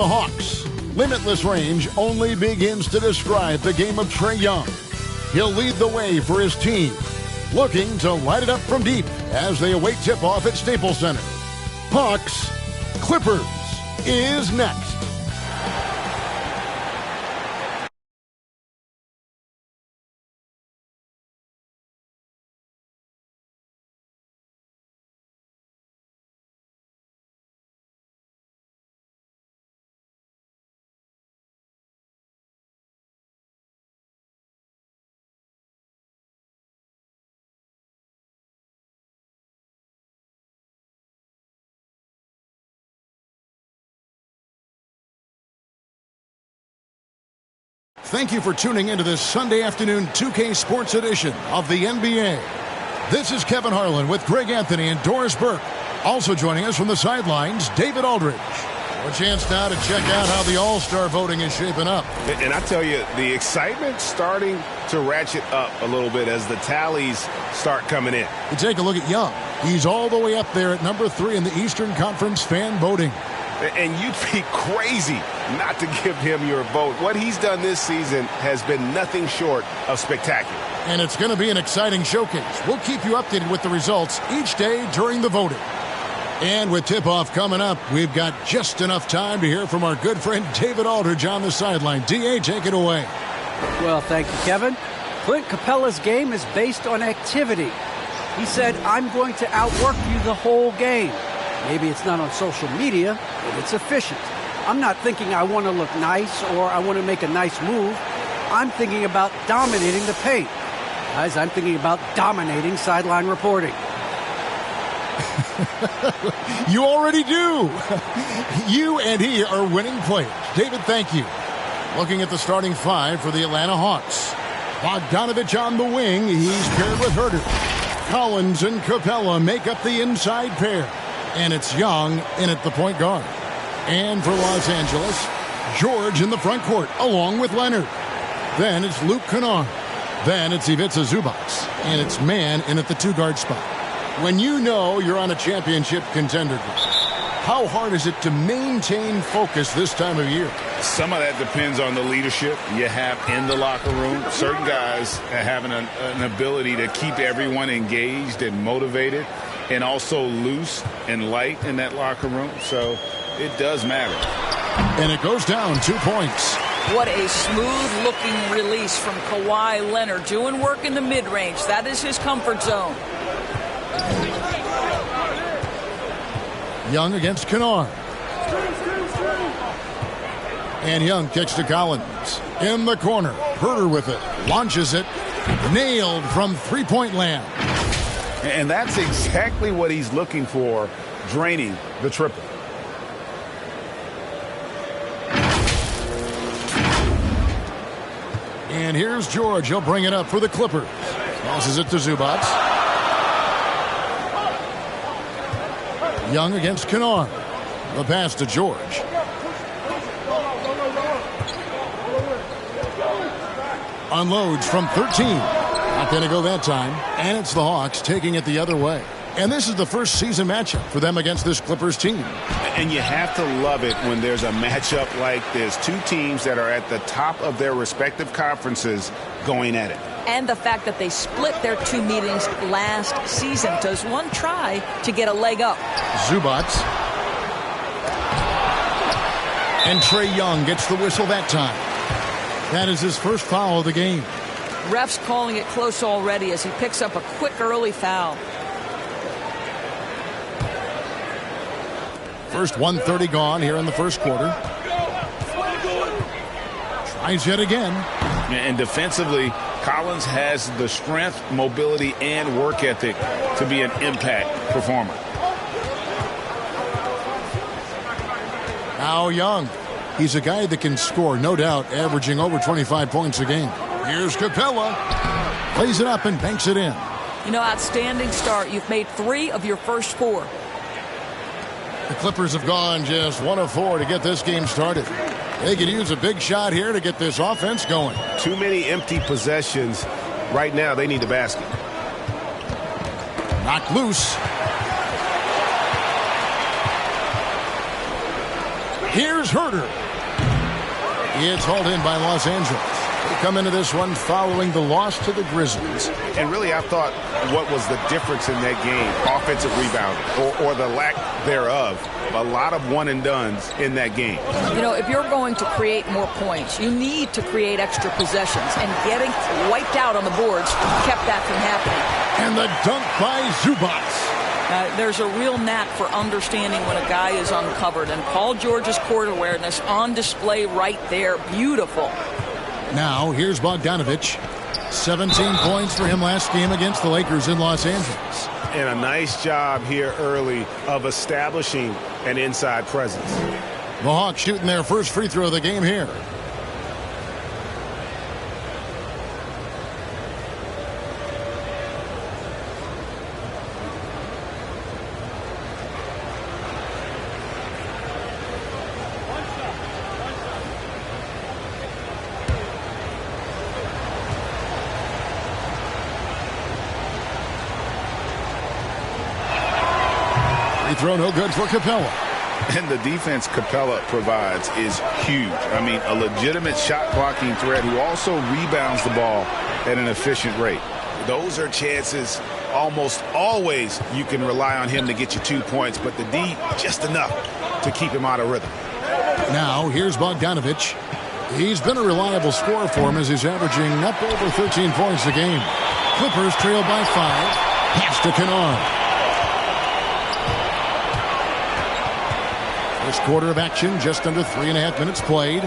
The Hawks. Limitless range only begins to describe the game of Trae Young. He'll lead the way for his team, looking to light it up from deep as they await tip-off at Staples Center. Hawks, Clippers is next. Thank you for tuning into this Sunday afternoon 2K Sports edition of the NBA. This is Kevin Harlan with Greg Anthony and Doris Burke. Also joining us from the sidelines, David Aldridge. A chance now to check out how the All-Star voting is shaping up. And I tell you, the excitement's starting to ratchet up a little bit as the tallies start coming in. You take a look at Young. He's all the way up there at number 3 in the Eastern Conference fan voting. And you'd be crazy not to give him your vote. What he's done this season has been nothing short of spectacular. And it's going to be an exciting showcase. We'll keep you updated with the results each day during the voting. And with tip-off coming up, we've got just enough time to hear from our good friend David Aldridge on the sideline. D.A., take it away. Well, thank you, Kevin. Clint Capella's game is based on activity. He said, I'm going to outwork you the whole game. Maybe it's not on social media, but it's efficient. I'm not thinking I want to look nice or I want to make a nice move. I'm thinking about dominating the paint. Guys, I'm thinking about dominating sideline reporting. You already do. You and he are winning players. David, thank you. Looking at the starting 5 for the Atlanta Hawks. Bogdanovich on the wing. He's paired with Herter. Collins and Capella make up the inside pair. And it's Young in at the point guard. And for Los Angeles, George in the front court along with Leonard. Then it's Luke Kennard. Then it's Ivica Zubac. And it's Mann in at the 2-guard spot. When you know you're on a championship contender group, how hard is it to maintain focus this time of year? Some of that depends on the leadership you have in the locker room. Certain guys having an ability to keep everyone engaged and motivated, and also loose and light in that locker room. So it does matter. And it goes down 2 points. What a smooth-looking release from Kawhi Leonard. Doing work in the mid-range. That is his comfort zone. Young against Kennard. And Young kicks to Collins. In the corner. Herter with it. Launches it. Nailed from three-point land. And that's exactly what he's looking for, draining the triple. And here's George. He'll bring it up for the Clippers. Passes it to Zubac. Young against Kennard. The pass to George. Unloads from 13. Not going to go that time. And it's the Hawks taking it the other way. And this is the first season matchup for them against this Clippers team. And you have to love it when there's a matchup like this. Two teams that are at the top of their respective conferences going at it. And the fact that they split their 2 meetings last season. Does one try to get a leg up? Zubac. And Trae Young gets the whistle that time. That is his first foul of the game. Refs calling it close already as he picks up a quick early foul. First 1:30 gone here in the first quarter. Tries yet again. And defensively, Collins has the strength, mobility, and work ethic to be an impact performer. Now Young. He's a guy that can score, no doubt, averaging over 25 points a game. Here's Capella. Plays it up and banks it in. You know, outstanding start. You've made 3 of your first 4. The Clippers have gone just 1 of 4 to get this game started. They could use a big shot here to get this offense going. Too many empty possessions. Right now, they need the basket. Knocked loose. Here's Herter. It's hauled in by Los Angeles. They come into this one following the loss to the Grizzlies. And really, I thought what was the difference in that game, offensive rebounding, or the lack thereof. A lot of one-and-dones in that game. You know, if you're going to create more points, you need to create extra possessions. And getting wiped out on the boards kept that from happening. And the dunk by Zubac. There's a real knack for understanding when a guy is uncovered. And Paul George's court awareness on display right there. Beautiful. Now, here's Bogdanovich. 17 points for him last game against the Lakers in Los Angeles. And a nice job here early of establishing an inside presence. The Hawks shooting their first free throw of the game here. Throw no good for Capella. And the defense Capella provides is huge. I mean, a legitimate shot blocking threat who also rebounds the ball at an efficient rate. Those are chances almost always you can rely on him to get you 2 points, but the D just enough to keep him out of rhythm. Now here's Bogdanovich. He's been a reliable scorer for him as he's averaging up over 13 points a game. Clippers trail by 5. Pass to Kennard. First quarter of action, just under 3.5 minutes played.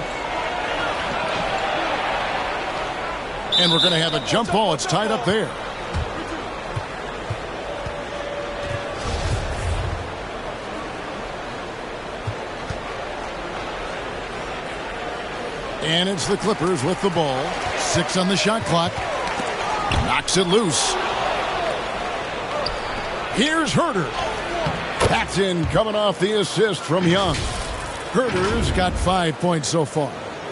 And we're going to have a jump ball. It's tied up there. And it's the Clippers with the ball. 6 on the shot clock. Knocks it loose. Here's Herter. Paxton coming off the assist from Young. Herter's got 5 points so far.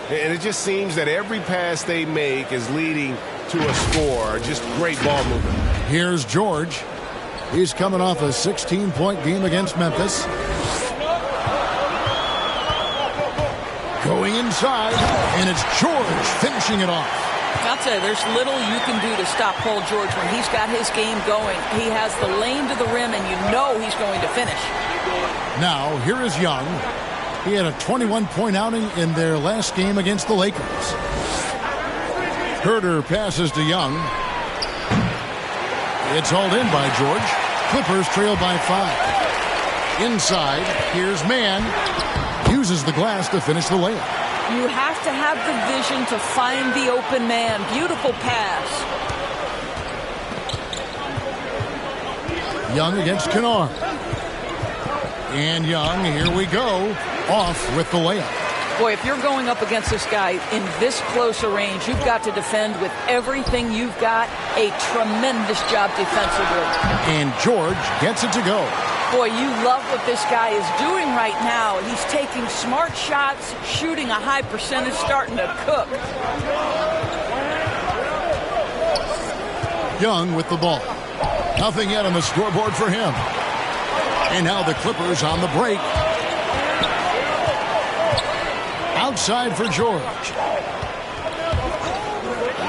And it just seems that every pass they make is leading to a score. Just great ball movement. Here's George. He's coming off a 16-point game against Memphis. Going inside, and it's George finishing it off. I'll tell you, there's little you can do to stop Paul George when he's got his game going. He has the lane to the rim, and you know he's going to finish. Now, here is Young. He had a 21-point outing in their last game against the Lakers. Herter passes to Young. It's hauled in by George. Clippers trail by 5. Inside, here's Mann. Uses the glass to finish the layup. You have to have the vision to find the open man. Beautiful pass. Young against Kennard. And Young, here we go, off with the layup. Boy, if you're going up against this guy in this close a range, you've got to defend with everything you've got. A tremendous job defensively. And George gets it to go. Boy, you love what this guy is doing right now. He's taking smart shots, shooting a high percentage, starting to cook. Young with the ball. Nothing yet on the scoreboard for him. And now the Clippers on the break. Outside for George.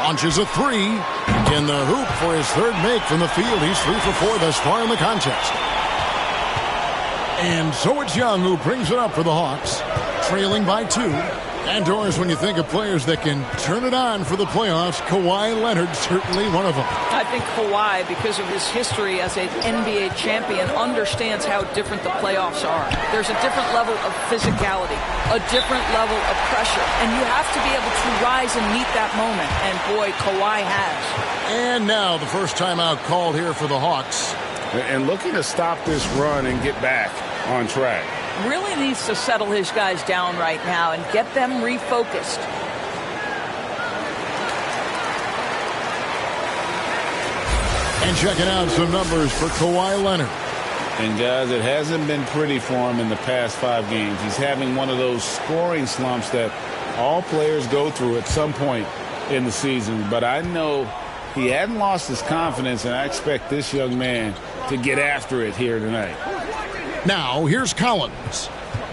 Launches a 3. In the hoop for his third make from the field. He's 3 for 4 thus far in the contest. And so it's Young who brings it up for the Hawks, trailing by 2. And Doris, when you think of players that can turn it on for the playoffs, Kawhi Leonard certainly one of them. I think Kawhi, because of his history as an NBA champion, understands how different the playoffs are. There's a different level of physicality, a different level of pressure, and you have to be able to rise and meet that moment. And boy, Kawhi has. And now the first timeout called here for the Hawks. And looking to stop this run and get back on track. Really needs to settle his guys down right now and get them refocused. And checking out some numbers for Kawhi Leonard. And guys, it hasn't been pretty for him in the past 5 games. He's having one of those scoring slumps that all players go through at some point in the season. But I know he hadn't lost his confidence, and I expect this young man to get after it here tonight. Now, here's Collins.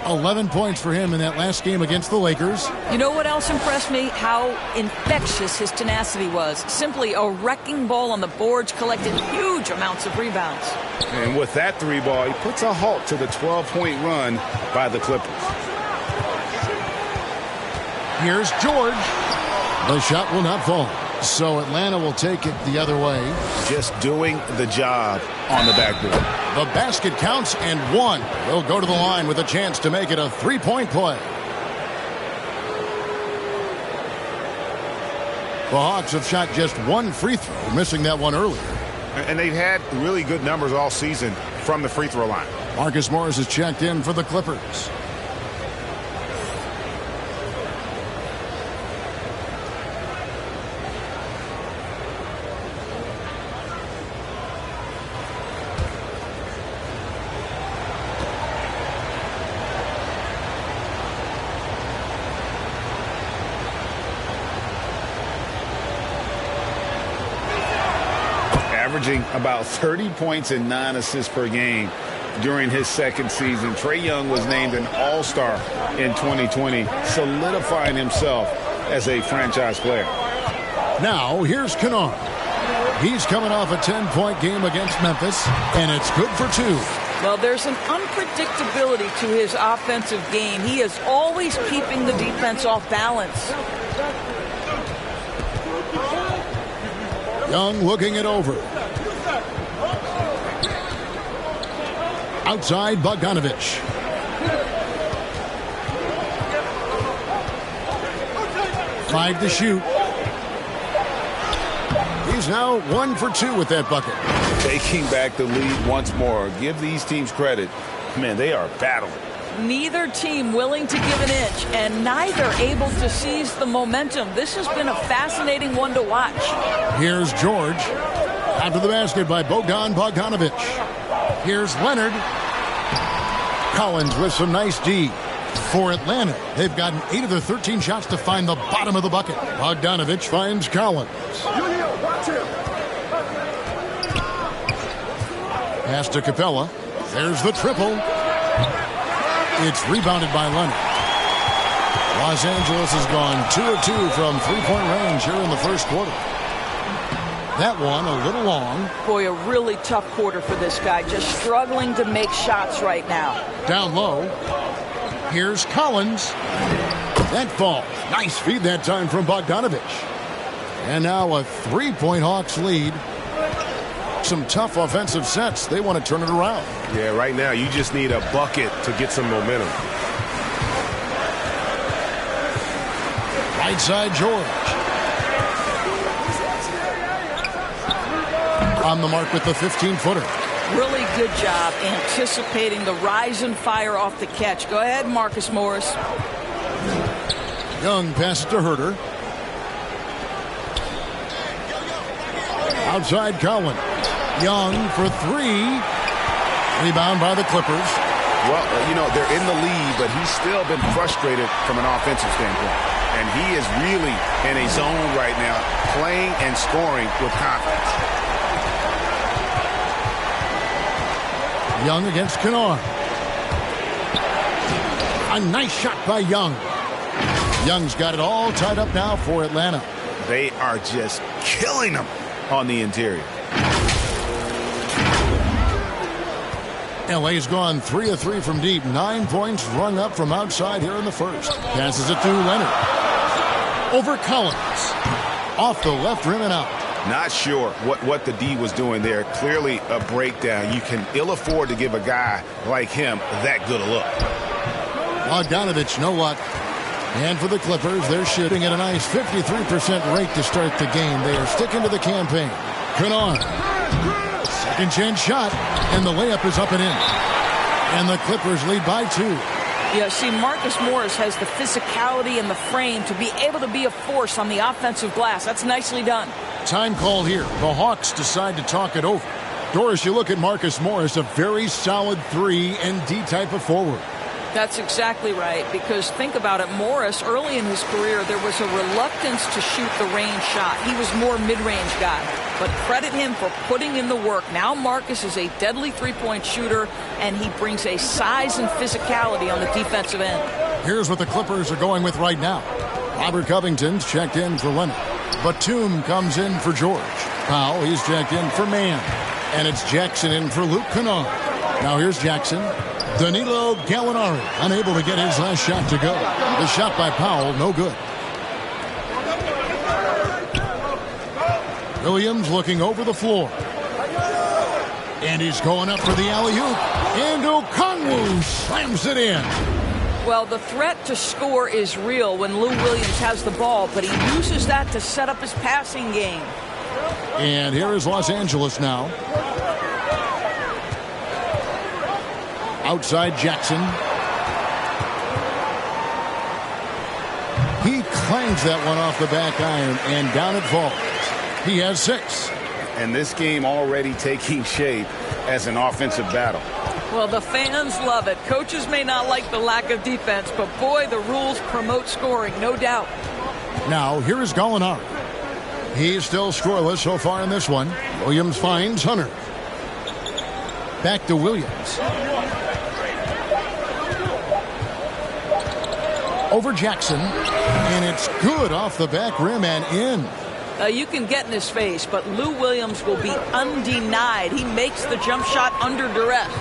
11 points for him in that last game against the Lakers. You know what else impressed me? How infectious his tenacity was. Simply a wrecking ball on the boards, collected huge amounts of rebounds. And with that three ball, he puts a halt to the 12-point run by the Clippers. Here's George. The shot will not fall. So Atlanta will take it the other way. Just doing the job on the backboard. The basket counts and one. They'll go to the line with a chance to make it a three-point play. The Hawks have shot just one free throw, missing that one earlier. And they've had really good numbers all season from the free throw line. Marcus Morris is checked in for the Clippers. Averaging about 30 points and 9 assists per game during his second season. Trae Young was named an All-Star in 2020, solidifying himself as a franchise player. Now, here's Kennard. He's coming off a 10-point game against Memphis, and it's good for 2. Well, there's an unpredictability to his offensive game. He is always keeping the defense off balance. Young looking it over. Outside Bogdanovich. Five to shoot. He's now 1 for 2 with that bucket. Taking back the lead once more. Give these teams credit. Man, they are battling. Neither team willing to give an inch, and neither able to seize the momentum. This has been a fascinating one to watch. Here's George. After the basket by Bogdanovich. Here's Leonard. Collins with some nice D. For Atlanta, they've gotten 8 of their 13 shots to find the bottom of the bucket. Bogdanovich finds Collins. Pass to Capella. There's the triple. It's rebounded by Leonard. Los Angeles has gone 2 of 2 from three-point range here in the first quarter. That one a little long. Boy, a really tough quarter for this guy. Just struggling to make shots right now. Down low. Here's Collins. That falls. Nice feed that time from Bogdanovich. And now a 3-point Hawks lead. Some tough offensive sets. They want to turn it around. Yeah, right now you just need a bucket to get some momentum. Right side George. On the mark with the 15-footer. Really good job anticipating the rise and fire off the catch. Go ahead, Marcus Morris. Young passes to Herter. Outside Collins. Young for 3. Rebound by the Clippers. Well, you know, they're in the lead, but he's still been frustrated from an offensive standpoint. And he is really in a zone right now, playing and scoring with confidence. Young against Kennard. A nice shot by Young. Young's got it all tied up now for Atlanta. They are just killing them on the interior. LA's gone 3 of 3 from deep. 9 points rung up from outside here in the first. Passes it to Leonard. Over Collins. Off the left rim and out. Not sure what the D was doing there. Clearly a breakdown. You can ill afford to give a guy like him that good a look. Bogdanovich, no luck. And for the Clippers, they're shooting at a nice 53% rate to start the game. They are sticking to the campaign. Kennard. Second chance shot, and the layup is up and in. And the Clippers lead by 2. Yeah, see, Marcus Morris has the physicality and the frame to be able to be a force on the offensive glass. That's nicely done. Time called here. The Hawks decide to talk it over. Doris, you look at Marcus Morris, a very solid 3 and D type of forward. That's exactly right, because think about it, Morris, early in his career, there was a reluctance to shoot the range shot. He was more mid-range guy, but credit him for putting in the work. Now Marcus is a deadly three-point shooter, and he brings a size and physicality on the defensive end. Here's what the Clippers are going with right now. Robert Covington's checked in for Leonard. Batum comes in for George. Powell, he's checked in for Mann. And it's Jackson in for Luke Kennard. Now here's Jackson. Danilo Gallinari unable to get his last shot to go. The shot by Powell, no good. Williams looking over the floor. And he's going up for the alley-oop. And Okongwu slams it in. Well, the threat to score is real when Lou Williams has the ball, but he uses that to set up his passing game. And here is Los Angeles now. Outside Jackson. He clangs that one off the back iron, and down it falls. He has 6. And this game already taking shape as an offensive battle. Well, the fans love it. Coaches may not like the lack of defense, but boy, the rules promote scoring, no doubt. Now, here is Gallinari. He's still scoreless so far in this one. Williams finds Hunter. Back to Williams. Over Jackson. And it's good off the back rim and in. You can get in his face, but Lou Williams will be undenied. He makes the jump shot under duress.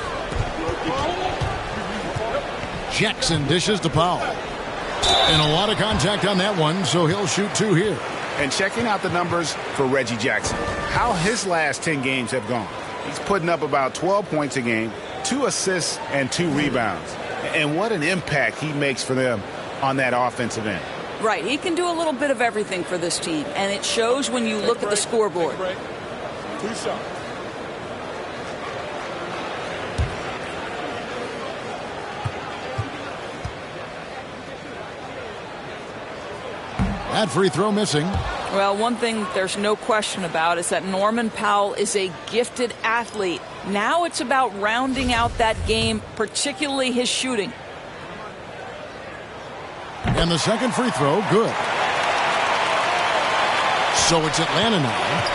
Jackson dishes to Powell. And a lot of contact on that one, so he'll shoot 2 here. And checking out the numbers for Reggie Jackson. How his last 10 games have gone. He's putting up about 12 points a game, 2 assists, and 2 rebounds. And what an impact he makes for them on that offensive end. Right, he can do a little bit of everything for this team, and it shows when you look at the scoreboard. 2 shots. That free throw missing. Well, one thing there's no question about is that Norman Powell is a gifted athlete. Now it's about rounding out that game, particularly his shooting. And the second free throw, good. So it's Atlanta now.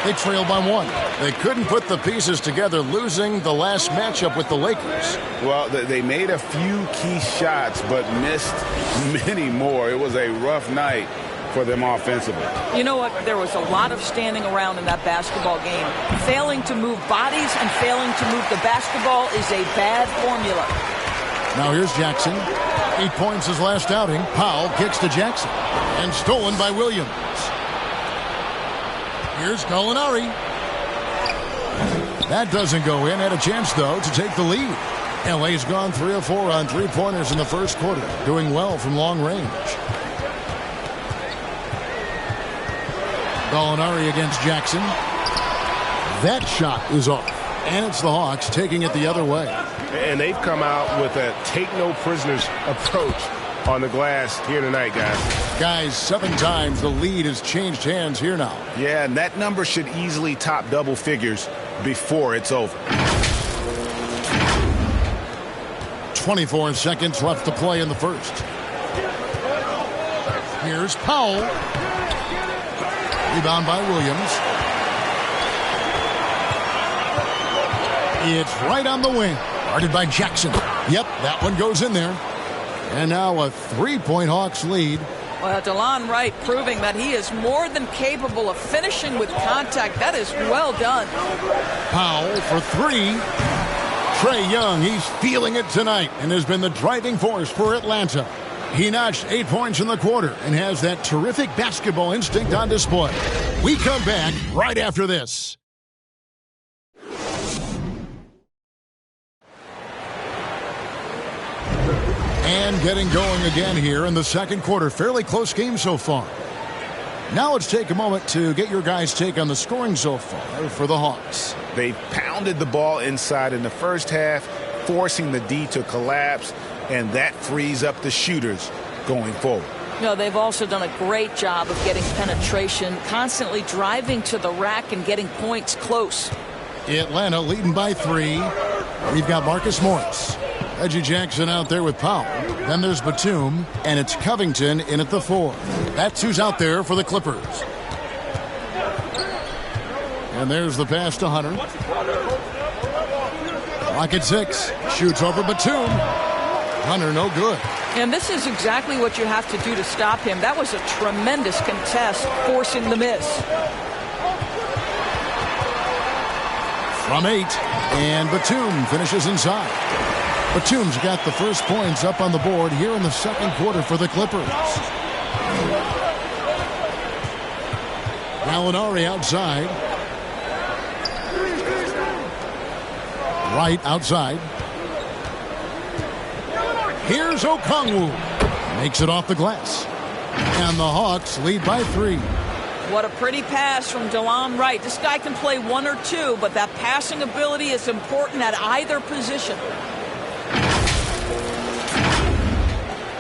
They trail by 1. They couldn't put the pieces together, losing the last matchup with the Lakers. Well, they made a few key shots, but missed many more. It was a rough night for them offensively. You know what? There was a lot of standing around in that basketball game. Failing to move bodies and failing to move the basketball is a bad formula. Now here's Jackson. 8 points his last outing. Powell kicks to Jackson. And stolen by Williams. Here's Gallinari. That doesn't go in. Had a chance, though, to take the lead. LA's gone 3 of 4 on 3-pointers in the first quarter. Doing well from long range. Gallinari against Jackson. That shot is off. And it's the Hawks taking it the other way. And they've come out with a take-no-prisoners approach on the glass here tonight, guys. Guys, 7 times the lead has changed hands here now. Yeah, and that number should easily top double figures before it's over. 24 seconds left to play in the first. Here's Powell. Rebound by Williams. It's right on the wing. Guarded by Jackson. Yep, that one goes in there. And now a 3-point Hawks lead. Well, DeLon Wright proving that he is more than capable of finishing with contact. That is well done. Powell for 3. Trae Young, he's feeling it tonight and has been the driving force for Atlanta. He notched 8 points in the quarter and has that terrific basketball instinct on display. We come back right after this. And getting going again here in the second quarter. Fairly close game so far. Now let's take a moment to get your guys' take on the scoring so far for the Hawks. They pounded the ball inside in the first half, forcing the D to collapse, and that frees up the shooters going forward. No, they've also done a great job of getting penetration, constantly driving to the rack and getting points close. Atlanta leading by 3. We've got Marcus Morris. Reggie Jackson out there with Powell. Then there's Batum, and it's Covington in at the 4. That's who's out there for the Clippers. And there's the pass to Hunter. Clock at 6. Shoots over Batum. Hunter, no good. And this is exactly what you have to do to stop him. That was a tremendous contest, forcing the miss. From 8, and Batum finishes inside. Batum's got the first points up on the board here in the second quarter for the Clippers. Gallinari outside. Right outside. Here's Okongwu. Makes it off the glass. And the Hawks lead by 3. What a pretty pass from DeLon Wright. This guy can play 1 or 2, but that passing ability is important at either position.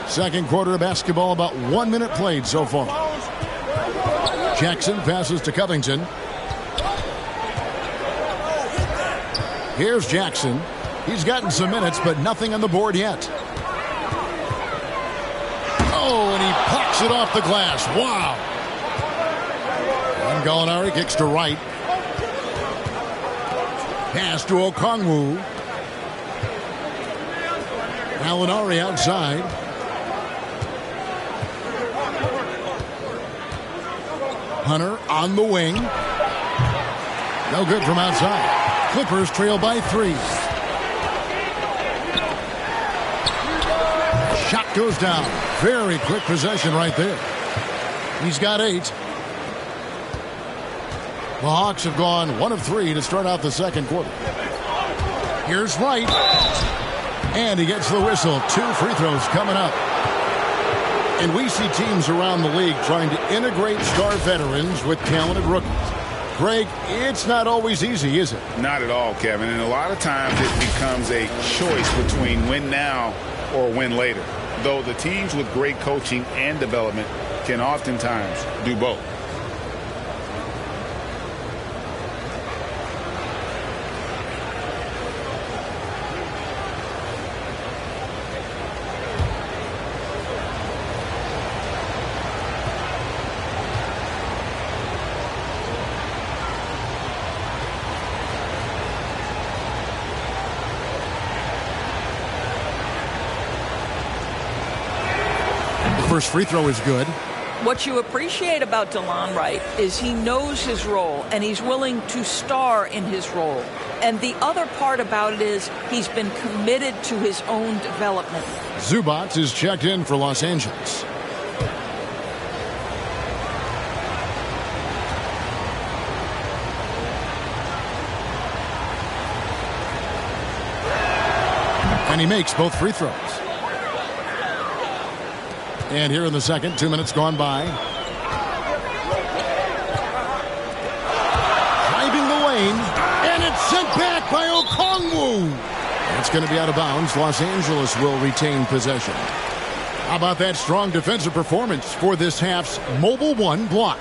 Second quarter of basketball, about 1 minute played so far. Jackson passes to Covington. Here's Jackson. He's gotten some minutes, but nothing on the board yet. Oh, and he pops it off the glass. Wow. And Gallinari kicks to Wright. Pass to Okongwu. Gallinari outside. Hunter on the wing. No good from outside. Clippers trail by 3. Shot goes down. Very quick possession right there. He's got 8. The Hawks have gone 1 of 3 to start out the second quarter. Here's Wright. And he gets the whistle. 2 free throws coming up. And we see teams around the league trying to integrate star veterans with talented rookies. Greg, it's not always easy, is it? Not at all, Kevin. And a lot of times it becomes a choice between win now or win later. Though the teams with great coaching and development can oftentimes do both. First free throw is good. What you appreciate about DeLon Wright is he knows his role and he's willing to star in his role. And the other part about it is he's been committed to his own development. Zubac is checked in for Los Angeles. And he makes both free throws. And here in the second, 2 minutes gone by. Driving the lane, and it's sent back by Okongwu. It's going to be out of bounds. Los Angeles will retain possession. How about that strong defensive performance for this half's Mobile One block?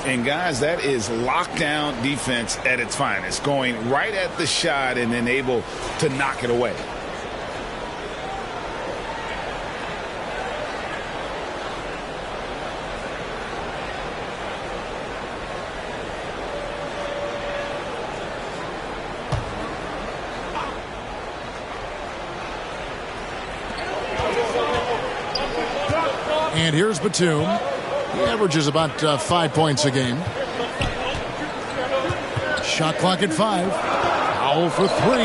And guys, that is lockdown defense at its finest. Going right at the shot and then able to knock it away. And here's Batum. He averages about 5 points a game. Shot clock at 5. Foul for 3.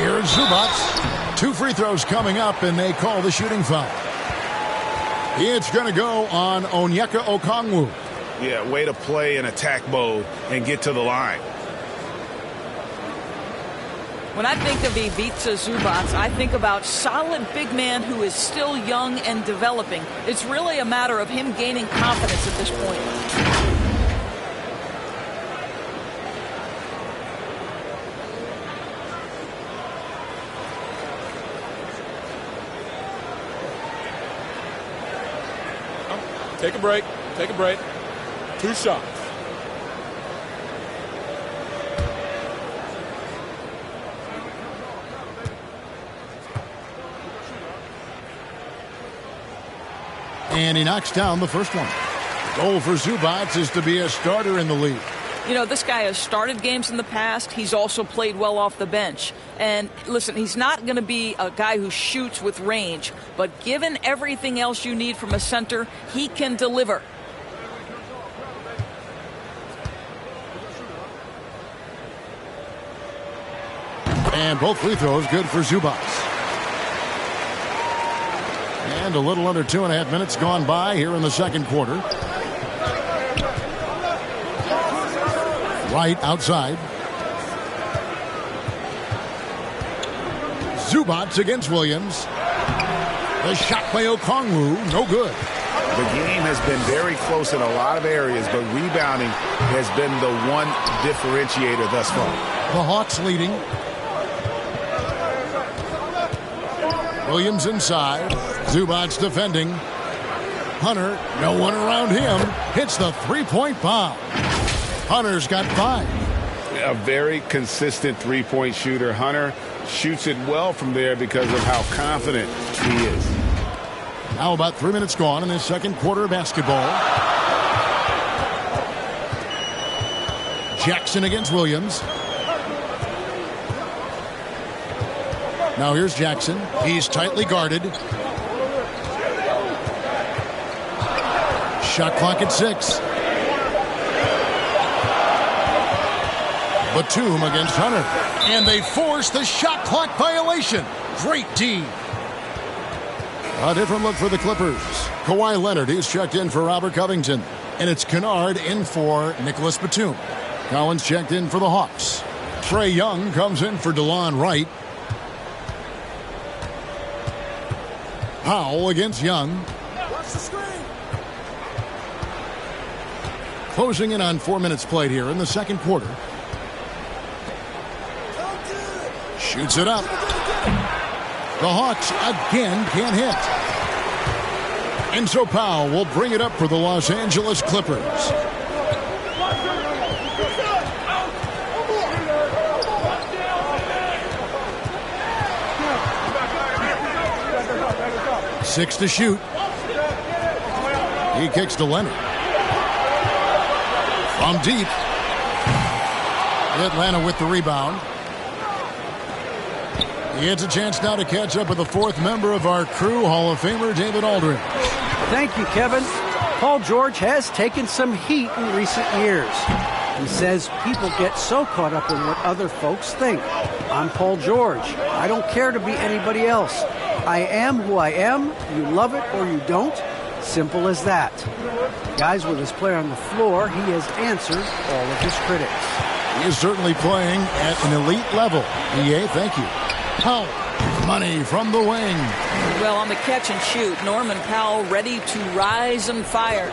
Here's Zubac. 2 free throws coming up, and they call the shooting foul. It's going to go on Onyeka Okongwu. Yeah, way to play in attack mode and get to the line. When I think of Ivica Zubac, I think about solid big man who is still young and developing. It's really a matter of him gaining confidence at this point. Take a break. Take a break. 2 shots. And he knocks down the first one. Goal for Zubac is to be a starter in the league. You know, this guy has started games in the past. He's also played well off the bench. And listen, he's not going to be a guy who shoots with range, but given everything else you need from a center, he can deliver. And both free throws good for Zubac. And a little under 2.5 minutes gone by here in the second quarter. Right outside. Zubac against Williams. The shot by Okongwu, no good. The game has been very close in a lot of areas, but rebounding has been the one differentiator thus far. The Hawks leading. Williams inside. Zubac defending. Hunter, no one around him, hits the three-point bomb. Hunter's got 5. A very consistent three-point shooter. Hunter shoots it well from there because of how confident he is. Now about 3 minutes gone in this second quarter of basketball. Jackson against Williams. Now here's Jackson. He's tightly guarded. Shot clock at 6. Batum against Hunter. And they force the shot clock violation. Great D. A different look for the Clippers. Kawhi Leonard, he's checked in for Robert Covington. And it's Kennard in for Nicholas Batum. Collins checked in for the Hawks. Trae Young comes in for DeLon Wright. Powell against Young. Watch the screen. Closing in on 4 minutes played here in the second quarter. Shoots it up. The Hawks again can't hit. And so Powell will bring it up for the Los Angeles Clippers. Six to shoot. He kicks to Leonard. From deep. Atlanta with the rebound. He has a chance now to catch up with the fourth member of our crew, Hall of Famer David Aldridge. Thank you, Kevin. Paul George has taken some heat in recent years. He says people get so caught up in what other folks think. I'm Paul George. I don't care to be anybody else. I am who I am. You love it or you don't. Simple as that. Guys, with his play on the floor, he has answered all of his critics. He is certainly playing at an elite level. EA, thank you. Powell, money from the wing. Well, on the catch and shoot, Norman Powell ready to rise and fire.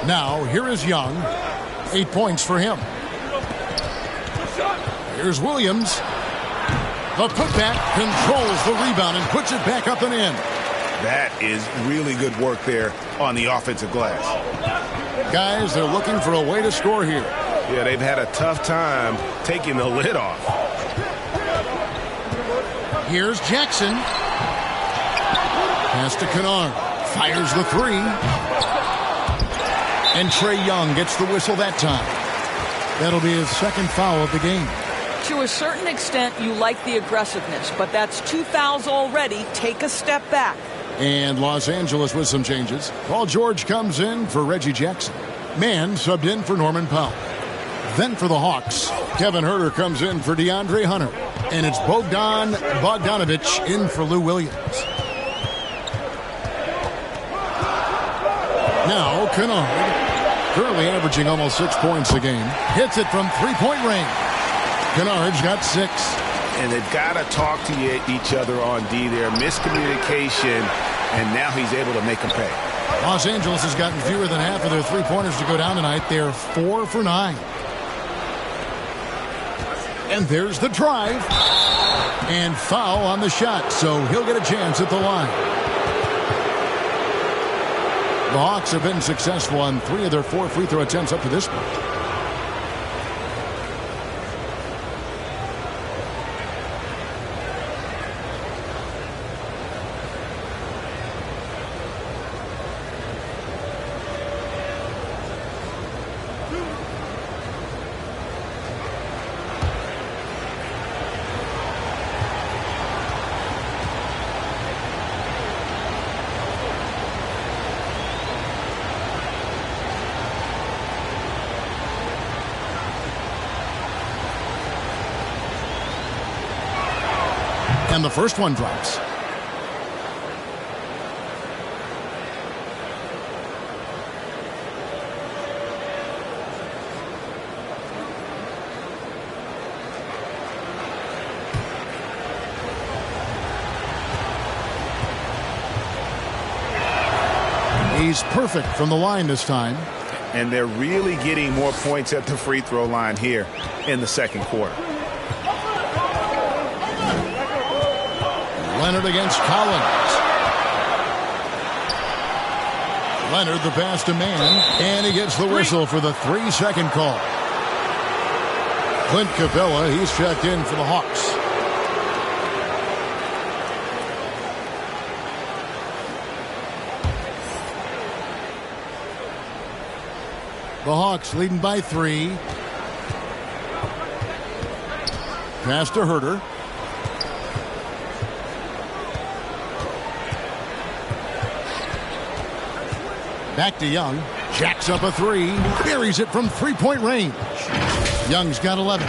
Now, here is Young. 8 points for him. Here's Williams. The putback controls the rebound and puts it back up and in. That is really good work there on the offensive glass. Guys, they're looking for a way to score here. Yeah, they've had a tough time taking the lid off. Here's Jackson. Pass to Kennard. Fires the 3. And Trae Young gets the whistle that time. That'll be his second foul of the game. To a certain extent, you like the aggressiveness, but that's 2 fouls already. Take a step back. And Los Angeles with some changes. Paul George comes in for Reggie Jackson. Mann subbed in for Norman Powell. Then for the Hawks, Kevin Huerter comes in for DeAndre Hunter. And it's Bogdan Bogdanovic in for Lou Williams. Now Kennard, currently averaging almost 6 points a game, hits it from three-point range. Kennard's got 6. And they've got to talk to each other on D there. Miscommunication, and now he's able to make them pay. Los Angeles has gotten fewer than half of their three-pointers to go down tonight. They're 4 for 9. And there's the drive. And foul on the shot, so he'll get a chance at the line. The Hawks have been successful on 3 of their 4 free throw attempts up to this point. And the first one drops. He's perfect from the line this time. And they're really getting more points at the free throw line here in the second quarter. Leonard against Collins. Leonard the pass to man, and he gets the whistle for the 3-second call. Clint Capella, he's checked in for the Hawks. The Hawks leading by 3. Pass to Herter. Back to Young. Jacks up a 3. Buries it from three-point range. Young's got 11.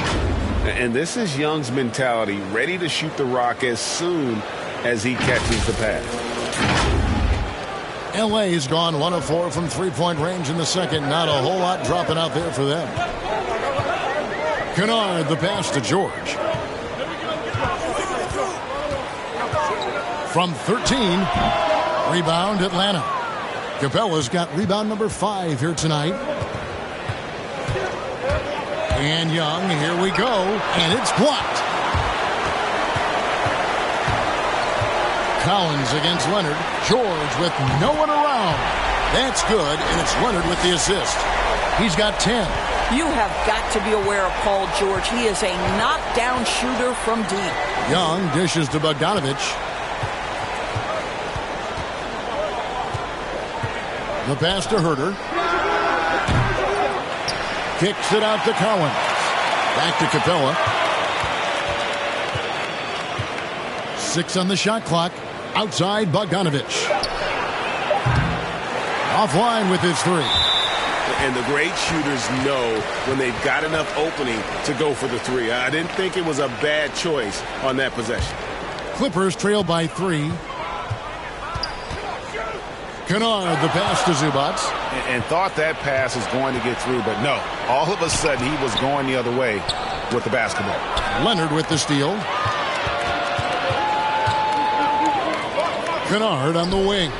And this is Young's mentality, ready to shoot the rock as soon as he catches the pass. L.A.'s gone 1 of 4 from three-point range in the second. Not a whole lot dropping out there for them. Kennard the pass to George. From 13. Rebound Atlanta. Capella's got rebound number 5 here tonight. And Young, here we go. And it's blocked. Collins against Leonard. George with no one around. That's good, and it's Leonard with the assist. He's got 10. You have got to be aware of Paul George. He is a knockdown shooter from deep. Young dishes to Bogdanovich. The pass to Herter. Kicks it out to Collins. Back to Capella. 6 on the shot clock. Outside Bogdanovich. Offline with his 3. And the great shooters know when they've got enough opening to go for the 3. I didn't think it was a bad choice on that possession. Clippers trail by 3. Kennard the pass to Zubac. And thought that pass was going to get through, but no. All of a sudden, he was going the other way with the basketball. Leonard with the steal. Kennard on the wing.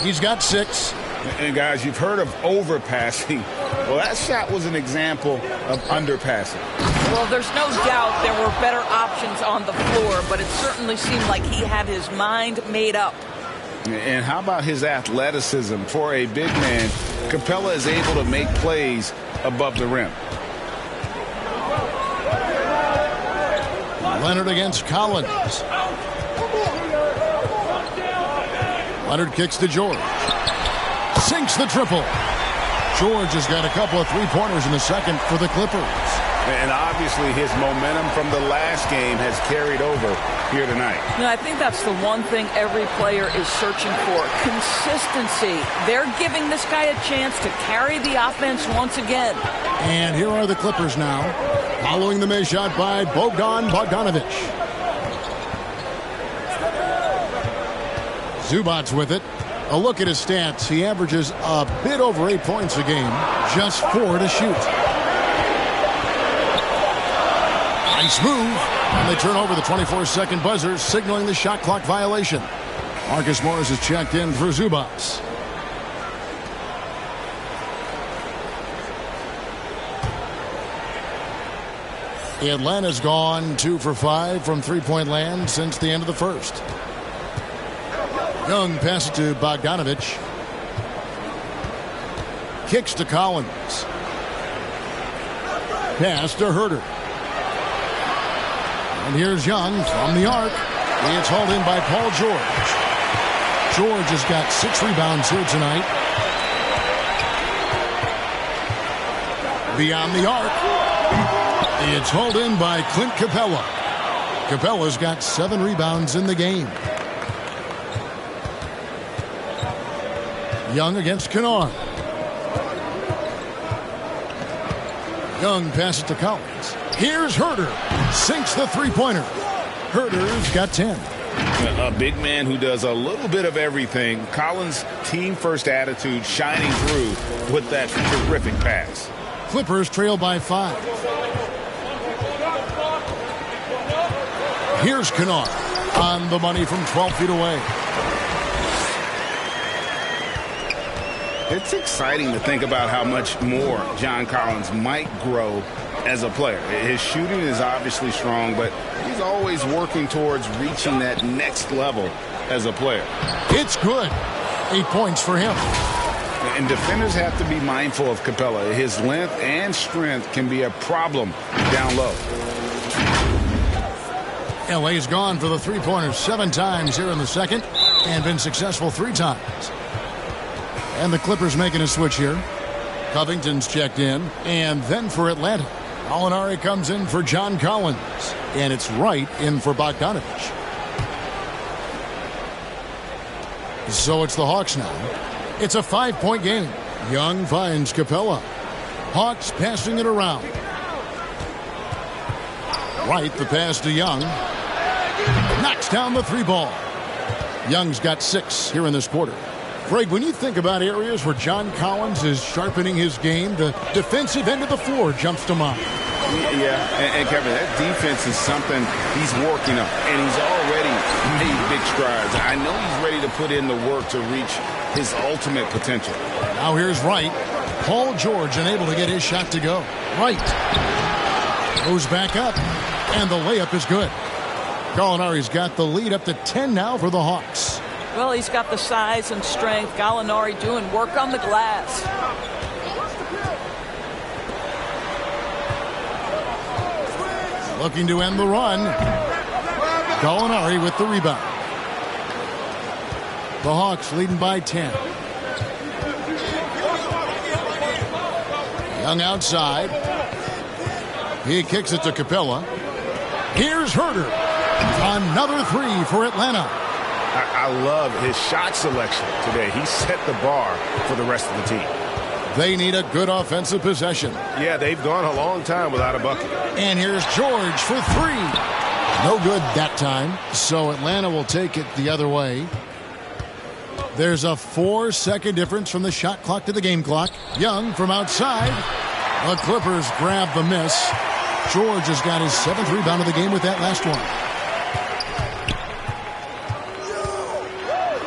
He's got 6. And guys, you've heard of overpassing. Well, that shot was an example of underpassing. Well, there's no doubt there were better options on the floor, but it certainly seemed like he had his mind made up. And how about his athleticism? For a big man, Capella is able to make plays above the rim. Leonard against Collins. Leonard kicks to George. Sinks the triple. George has got a couple of three-pointers in the second for the Clippers. And obviously his momentum from the last game has carried over here tonight. You know, I think that's the one thing every player is searching for. Consistency. They're giving this guy a chance to carry the offense once again. And here are the Clippers now, following the missed shot by Bogdanovich. Zubac with it. A look at his stats. He averages a bit over 8 points a game. Just 4 to shoot. Nice move. And they turn over the 24-second buzzer, signaling the shot clock violation. Marcus Morris is checked in for Zubac. Atlanta's gone 2 for 5 from three-point land since the end of the first. Young passes to Bogdanovich. Kicks to Collins. Pass to Herter. And here's Young from the arc. It's hauled in by Paul George. George has got 6 rebounds here tonight. Beyond the arc. It's hauled in by Clint Capella. Capella's got 7 rebounds in the game. Young against Kennard. Young passes to Collins. Here's Herter. Sinks the three-pointer. Herder's got 10. A big man who does a little bit of everything. Collins' team-first attitude shining through with that terrific pass. Clippers trail by 5. Here's Kennard on the money from 12 feet away. It's exciting to think about how much more John Collins might grow as a player. His shooting is obviously strong, but he's always working towards reaching that next level as a player. It's good. 8 points for him. And defenders have to be mindful of Capella. His length and strength can be a problem down low. LA's gone for the three-pointers 7 times here in the second and been successful 3 times. And the Clippers making a switch here. Covington's checked in. And then for Atlanta, Gallinari comes in for John Collins. And it's Wright in for Bogdanovich. So it's the Hawks now. It's a 5-point game. Young finds Capella. Hawks passing it around. Wright, the pass to Young. Knocks down the 3-ball. Young's got 6 here in this quarter. Craig, when you think about areas where John Collins is sharpening his game, the defensive end of the floor jumps to mind. Yeah, and Kevin, that defense is something he's working on, and he's already made big strides. I know he's ready to put in the work to reach his ultimate potential. Now here's Wright. Paul George unable to get his shot to go. Wright goes back up, and the layup is good. Gallinari's got the lead up to 10 now for the Hawks. Well, he's got the size and strength. Gallinari doing work on the glass. Looking to end the run. Gallinari with the rebound. The Hawks leading by 10. Young outside. He kicks it to Capella. Here's Herder. Another 3 for Atlanta. I love his shot selection today. He set the bar for the rest of the team. They need a good offensive possession. Yeah, they've gone a long time without a bucket. And here's George for 3. No good that time. So Atlanta will take it the other way. There's a 4-second difference from the shot clock to the game clock. Young from outside. The Clippers grab the miss. George has got his 7th rebound of the game with that last one.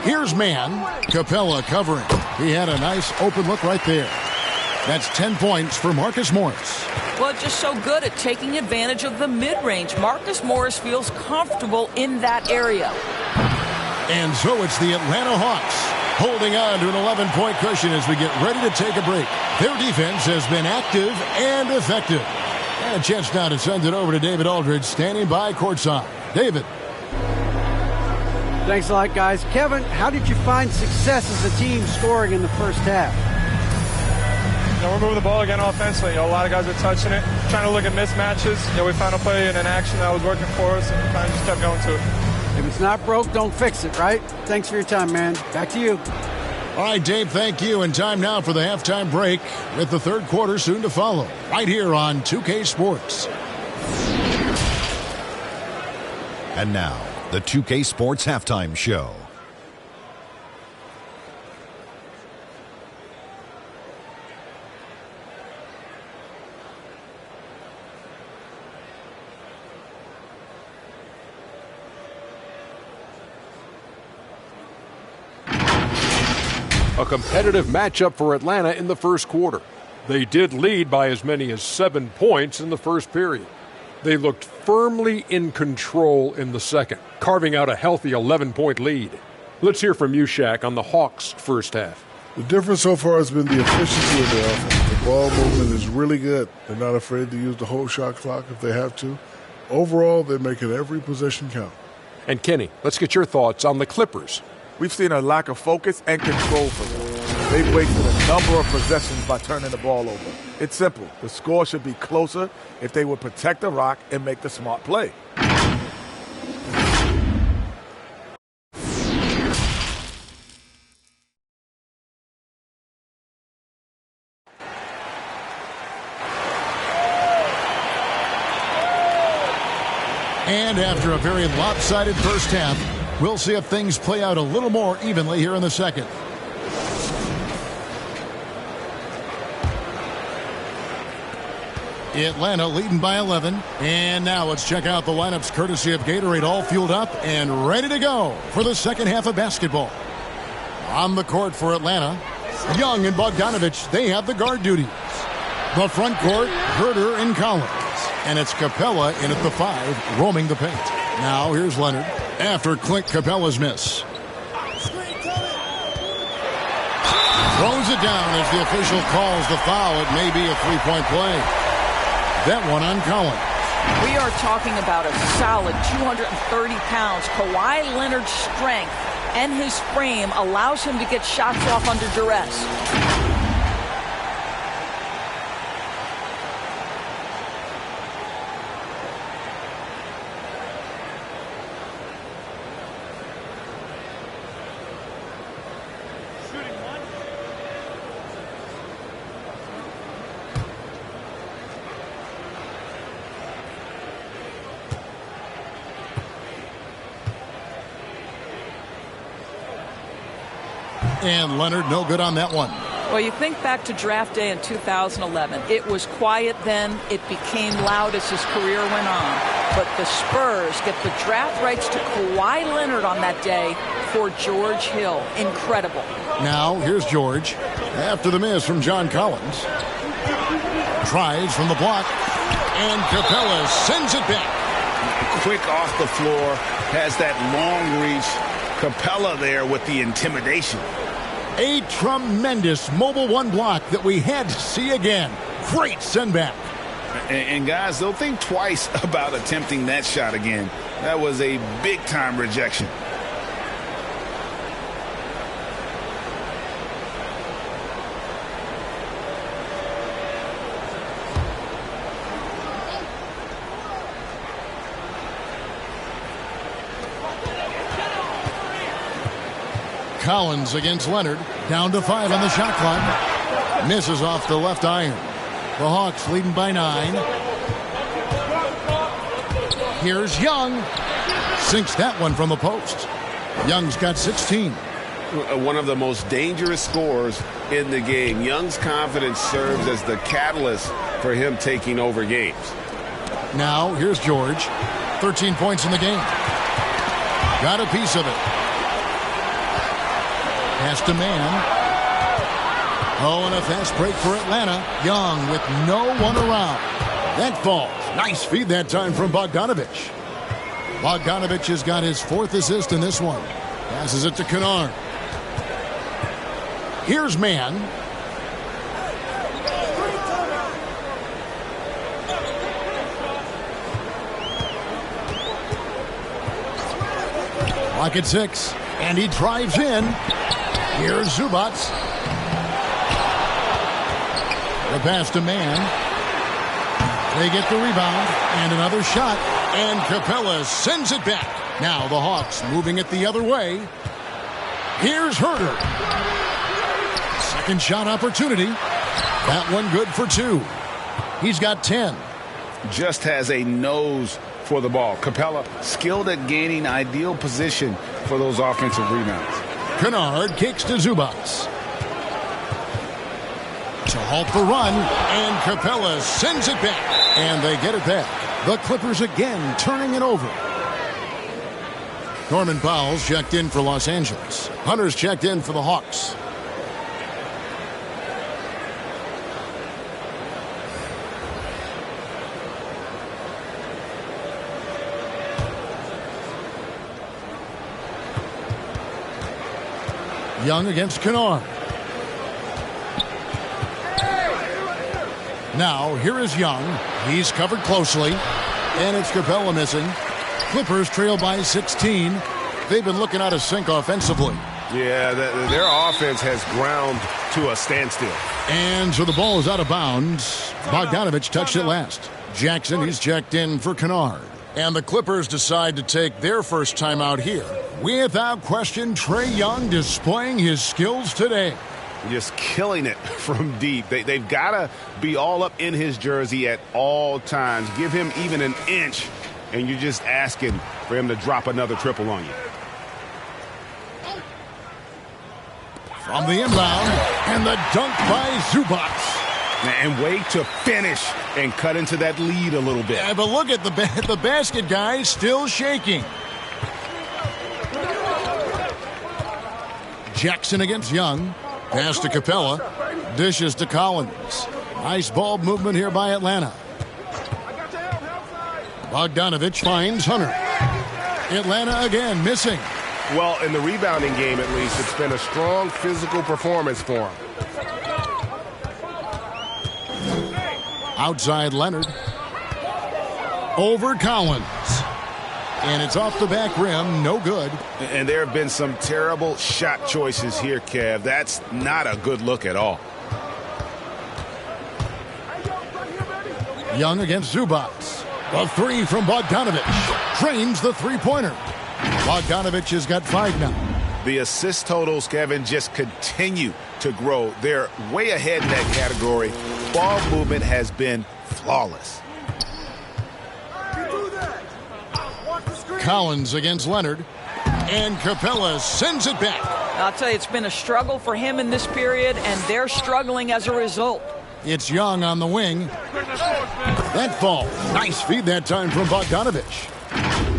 Here's man. Capella covering. He had a nice open look right there. That's 10 points for Marcus Morris. Well, just so good at taking advantage of the mid-range. Marcus Morris feels comfortable in that area. And so it's the Atlanta Hawks holding on to an 11-point cushion as we get ready to take a break. Their defense has been active and effective. And a chance now to send it over to David Aldridge standing by courtside. David. Thanks a lot, guys. Kevin, how did you find success as a team scoring in the first half? We're moving the ball again offensively. A lot of guys are touching it, trying to look at mismatches. We found a play in an action that was working for us, and kind of just kept going to it. If it's not broke, don't fix it, right? Thanks for your time, man. Back to you. All right, Dave, thank you. And time now for the halftime break with the third quarter soon to follow. Right here on 2K Sports. And now, the 2K Sports Halftime Show. A competitive matchup for Atlanta in the first quarter. They did lead by as many as 7 points in the first period. They looked firmly in control in the second, carving out a healthy 11-point lead. Let's hear from you, Shaq, on the Hawks' first half. The difference so far has been the efficiency of their offense. The ball movement is really good. They're not afraid to use the whole shot clock if they have to. Overall, they're making every possession count. And Kenny, let's get your thoughts on the Clippers. We've seen a lack of focus and control from them. They've wasted a number of possessions by turning the ball over. It's simple. The score should be closer if they would protect the rock and make the smart play. And after a very lopsided first half, we'll see if things play out a little more evenly here in the second. Atlanta leading by 11. And now let's check out the lineups courtesy of Gatorade, all fueled up and ready to go for the second half of basketball. On the court for Atlanta, Young and Bogdanovich, they have the guard duties. The front court, Herter and Collins. And it's Capella in at the 5, roaming the paint. Now here's Leonard after Clint Capella's miss. Throws it down as the official calls the foul. It may be a three-point play. That one on Collins. We are talking about a solid 230 pounds. Kawhi Leonard's strength and his frame allows him to get shots off under duress. And Leonard, no good on that one. Well, you think back to draft day in 2011. It was quiet then. It became loud as his career went on. But the Spurs get the draft rights to Kawhi Leonard on that day for George Hill. Incredible. Now, here's George. After the miss from John Collins. Tries from the block. And Capella sends it back. Quick off the floor. Has that long reach. Capella there with the intimidation. A tremendous mobile one block that we had to see again. Great send back. And guys, they'll think twice about attempting that shot again. That was a big-time rejection. Collins against Leonard. Down to 5 on the shot clock. Misses off the left iron. The Hawks leading by 9. Here's Young. Sinks that one from the post. Young's got 16. One of the most dangerous scorers in the game. Young's confidence serves as the catalyst for him taking over games. Now, here's George. 13 points in the game. Got a piece of it. Pass to man. Oh, and a fast break for Atlanta. Young with no one around. That falls. Nice feed that time from Bogdanovich. Bogdanovich has got his 4th assist in this one. Passes it to Kennard. Here's man. Clock at 6. And he drives in. Here's Zubats. The pass to man. They get the rebound. And another shot. And Capella sends it back. Now the Hawks moving it the other way. Here's Herter. Second shot opportunity. That one good for 2. He's got 10. Just has a nose for the ball. Capella skilled at gaining ideal position for those offensive rebounds. Kennard kicks to Zubats. To halt the run, and Capella sends it back. And they get it back. The Clippers again turning it over. Norman Powell's checked in for Los Angeles. Hunter's checked in for the Hawks. Young against Kennard. Now, here is Young. He's covered closely. And it's Capella missing. Clippers trail by 16. They've been looking out of sync offensively. Yeah, their offense has ground to a standstill. And so the ball is out of bounds. Bogdanovich touched it last. Jackson, he's checked in for Kennard. And the Clippers decide to take their first time out here. Without question, Trae Young displaying his skills today. Just killing it from deep. They've got to be all up in his jersey at all times. Give him even an inch, and you're just asking for him to drop another triple on you. From the inbound, and the dunk by Zubac. And way to finish and cut into that lead a little bit. Yeah, but look at the basket, guys, still shaking. Jackson against Young. Pass to Capella. Dishes to Collins. Nice ball movement here by Atlanta. Bogdanovich finds Hunter. Atlanta again missing. Well, in the rebounding game, at least, it's been a strong physical performance for him. Outside Leonard. Over Collins. And it's off the back rim. No good. And there have been some terrible shot choices here, Kev. That's not a good look at all. Young against Zubac. The three from Bogdanovich. Drains the three-pointer. Bogdanovich has got 5 now. The assist totals, Kevin, just continue to grow. They're way ahead in that category. Ball movement has been flawless. Collins against Leonard. And Capella sends it back. I'll tell you, it's been a struggle for him in this period, and they're struggling as a result. It's Young on the wing. That falls. Nice feed that time from Bogdanovich.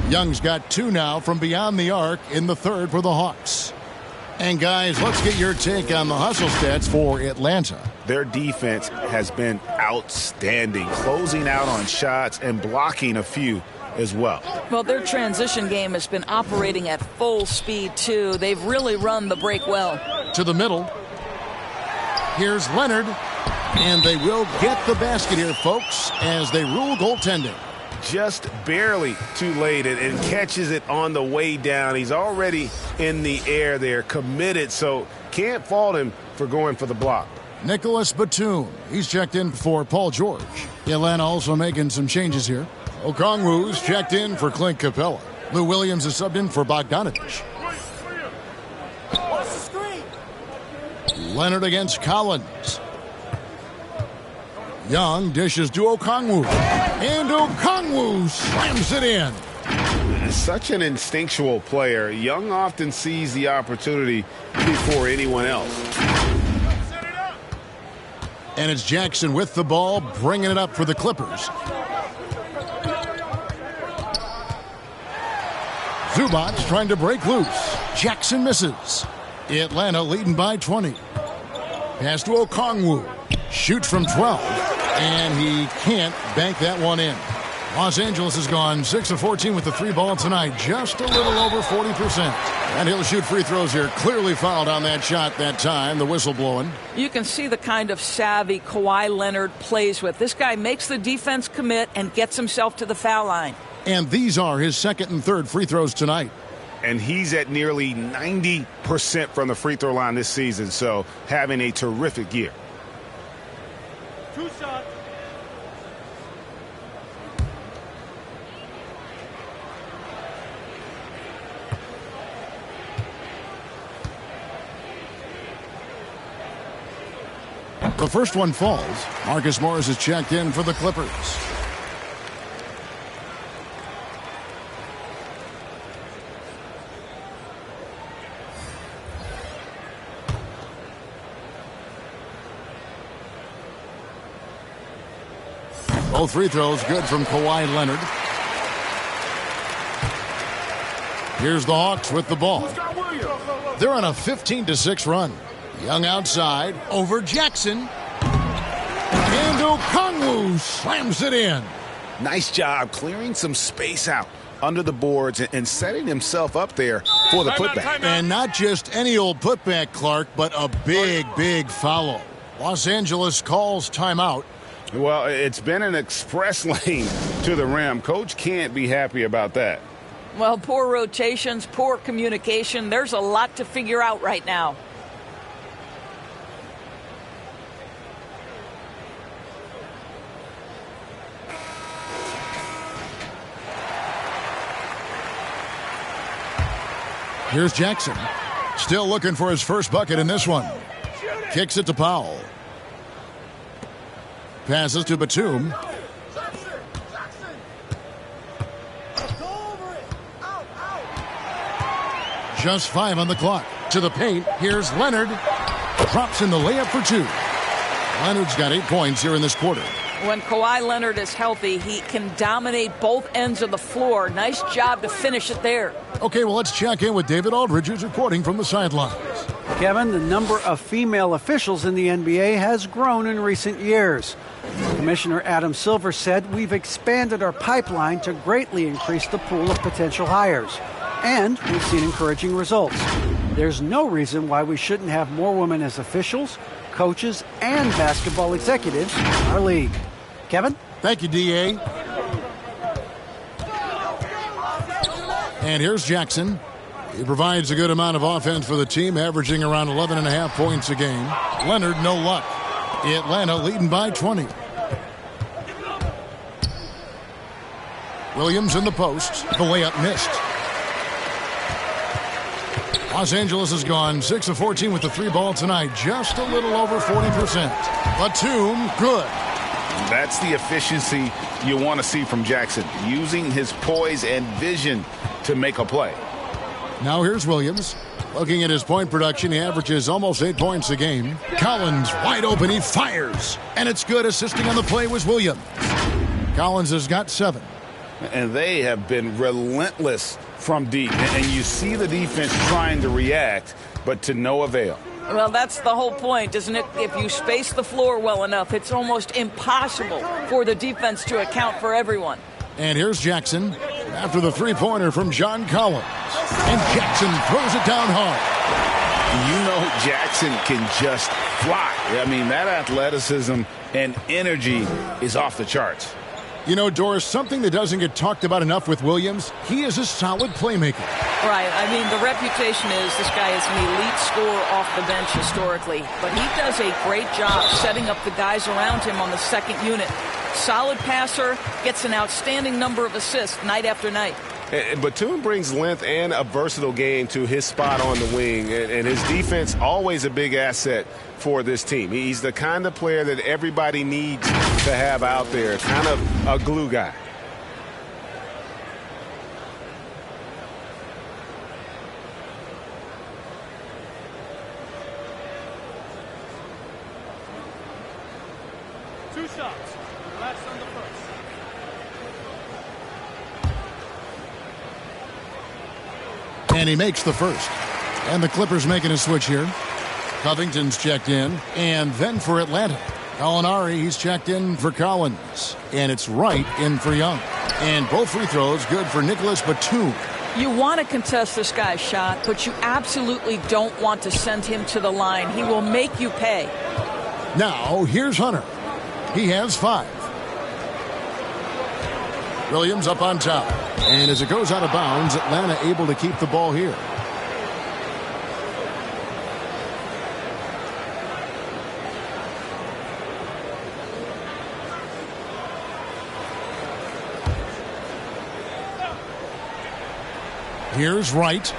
Young's got 2 now from beyond the arc in the third for the Hawks. And guys, let's get your take on the hustle stats for Atlanta. Their defense has been outstanding, closing out on shots and blocking a few as well. Well, their transition game has been operating at full speed, too. They've really run the break well. To the middle. Here's Leonard. And they will get the basket here, folks, as they rule goaltending. Just barely too late and catches it on the way down. He's already in the air there, committed, so can't fault him for going for the block. Nicholas Batum. He's checked in for Paul George. Atlanta also making some changes here. Okongwu's checked in for Clint Capella. Lou Williams is subbed in for Bogdanovich. Leonard against Collins. Young dishes to Okongwu. And Okongwu slams it in. Such an instinctual player. Young often sees the opportunity before anyone else. And it's Jackson with the ball, bringing it up for the Clippers. Zubac trying to break loose. Jackson misses. Atlanta leading by 20. Pass to Okongwu. Shoots from 12. And he can't bank that one in. Los Angeles has gone 6 of 14 with the 3-ball tonight. Just a little over 40%. And he'll shoot free throws here. Clearly fouled on that shot that time. The whistle blowing. You can see the kind of savvy Kawhi Leonard plays with. This guy makes the defense commit and gets himself to the foul line. And these are his second and third free throws tonight. And he's at nearly 90% from the free throw line this season. So having a terrific year. 2 shots. The first one falls. Marcus Morris is checked in for the Clippers. Both free throws good from Kawhi Leonard. Here's the Hawks with the ball. They're on a 15-6 run. Young outside over Jackson. And Okongwu slams it in. Nice job clearing some space out under the boards and setting himself up there for the putback. And not just any old putback, Clark, but a big follow. Los Angeles calls timeout. Well, it's been an express lane to the rim. Coach can't be happy about that. Well, poor rotations, poor communication. There's a lot to figure out right now. Here's Jackson. Still looking for his first bucket in this one. Kicks it to Powell. Passes to Batum. Just 5 on the clock. To the paint. Here's Leonard. Drops in the layup for 2. Leonard's got 8 points here in this quarter. When Kawhi Leonard is healthy, he can dominate both ends of the floor. Nice job to finish it there. Okay, well, let's check in with David Aldridge, who's reporting from the sidelines. Kevin, the number of female officials in the NBA has grown in recent years. Commissioner Adam Silver said, "We've expanded our pipeline to greatly increase the pool of potential hires. And we've seen encouraging results. There's no reason why we shouldn't have more women as officials, coaches, and basketball executives in our league." Kevin? Thank you, D.A. And here's Jackson. He provides a good amount of offense for the team, averaging around 11.5 points a game. Leonard, no luck. Atlanta leading by 20. Williams in the post. The layup missed. Los Angeles has gone 6 of 14 with the 3 ball tonight. Just a little over 40%. Batum, good. That's the efficiency you want to see from Jackson, using his poise and vision to make a play. Now here's Williams. Looking at his point production, he averages almost 8 points a game. Collins wide open, he fires. And it's good. Assisting on the play was Williams. Collins has got 7. And they have been relentless from deep. And you see the defense trying to react, but to no avail. Well, that's the whole point, isn't it? If you space the floor well enough, it's almost impossible for the defense to account for everyone. And here's Jackson after the three-pointer from John Collins. And Jackson throws it down hard. You know Jackson can just fly. I mean, that athleticism and energy is off the charts. You know, Doris, something that doesn't get talked about enough with Williams, he is a solid playmaker. Right. I mean, the reputation is this guy is an elite scorer off the bench historically, but he does a great job setting up the guys around him on the second unit. Solid passer, gets an outstanding number of assists night after night. Batum brings length and a versatile game to his spot on the wing, and his defense always a big asset for this team. He's the kind of player that everybody needs to have out there, kind of a glue guy. Two shots. Relax on the first. And he makes the first. And the Clippers making a switch here. Covington's checked in. And then for Atlanta, Gallinari, he's checked in for Collins. And it's Wright in for Young. And both free throws good for Nicholas Batum. You want to contest this guy's shot, but you absolutely don't want to send him to the line. He will make you pay. Now, here's Hunter. He has 5. Williams up on top. And as it goes out of bounds, Atlanta able to keep the ball here. Here's Wright.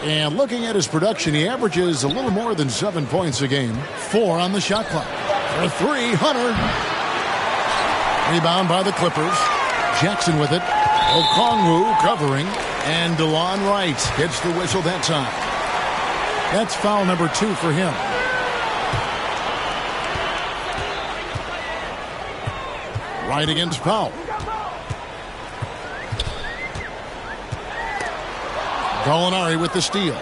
And looking at his production, he averages a little more than 7 points a game. 4 on the shot clock. For 3, Hunter. Rebound by the Clippers. Jackson with it. Okongwu covering. And DeLon Wright gets the whistle that time. That's foul number 2 for him. Wright against Powell. Gallinari with the steal.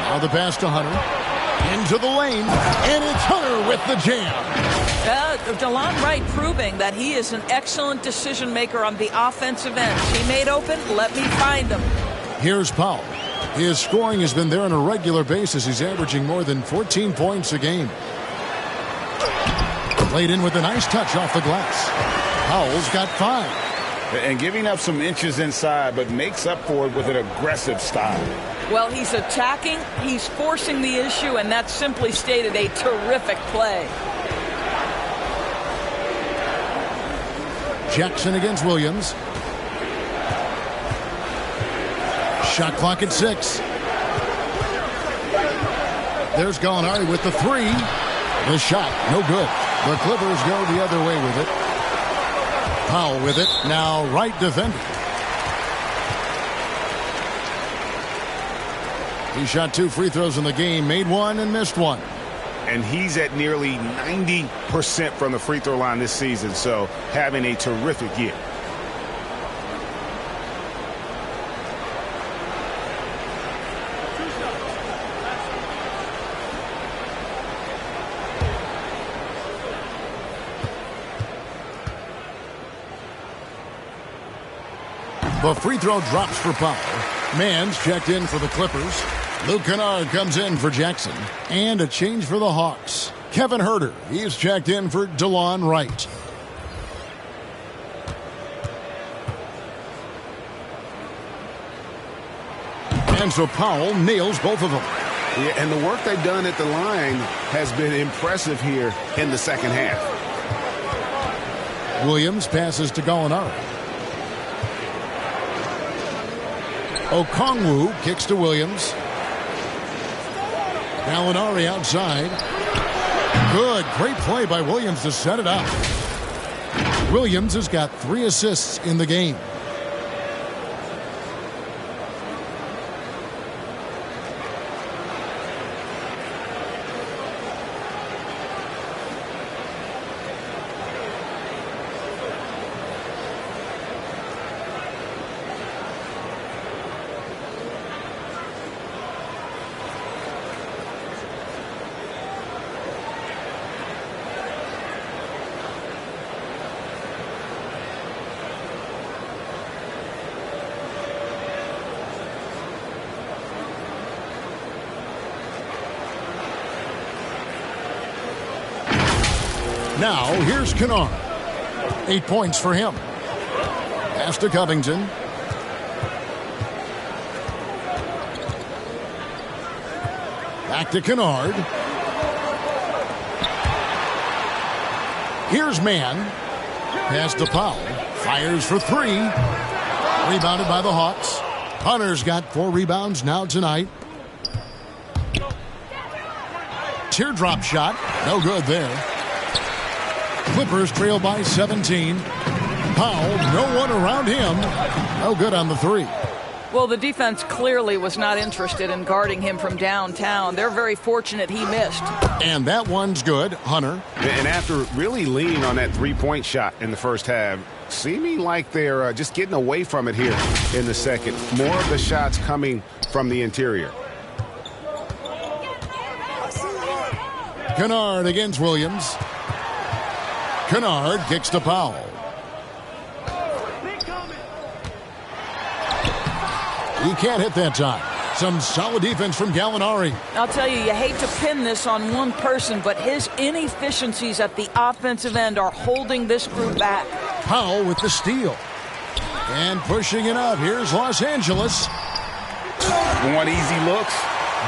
Now the pass to Hunter. Into the lane. And it's Hunter with the jam. DeLon Wright proving that he is an excellent decision maker on the offensive end. Teammate open, let me find him. Here's Powell. His scoring has been there on a regular basis. He's averaging more than 14 points a game. Played in with a nice touch off the glass. Powell's got 5. And giving up some inches inside, but makes up for it with an aggressive style. Well, he's attacking, he's forcing the issue, and that's simply stated a terrific play. Jackson against Williams. Shot clock at 6. There's Gallinari with the 3. The shot, no good. The Clippers go the other way with it. Powell with it. Now Wright defending. He shot 2 free throws in the game, made 1 and missed 1. And he's at nearly 90% from the free throw line this season, so having a terrific year. The free throw drops for Powell. Mann's checked in for the Clippers. Luke Kennard comes in for Jackson. And a change for the Hawks. Kevin Huerter, he's checked in for DeLon Wright. And so Powell nails both of them. Yeah, and the work they've done at the line has been impressive here in the second half. Williams passes to Gallinari. Okongwu kicks to Williams. Gallinari outside. Good, great play by Williams to set it up. Williams has got 3 assists in the game. Now, here's Kennard. 8 points for him. Pass to Covington. Back to Kennard. Here's Mann. Pass to Powell. Fires for 3. Rebounded by the Hawks. Hunter's got 4 rebounds now tonight. Teardrop shot. No good there. Clippers trail by 17. Powell, no one around him. No good on the 3. Well, the defense clearly was not interested in guarding him from downtown. They're very fortunate he missed. And that one's good. Hunter. And after really leaning on that 3-point shot in the first half, seeming like they're just getting away from it here in the second. More of the shots coming from the interior. Kennard against Williams. Kennard kicks to Powell. He can't hit that time. Some solid defense from Gallinari. I'll tell you, you hate to pin this on one person, but his inefficiencies at the offensive end are holding this group back. Powell with the steal. And pushing it up. Here's Los Angeles. Want easy looks?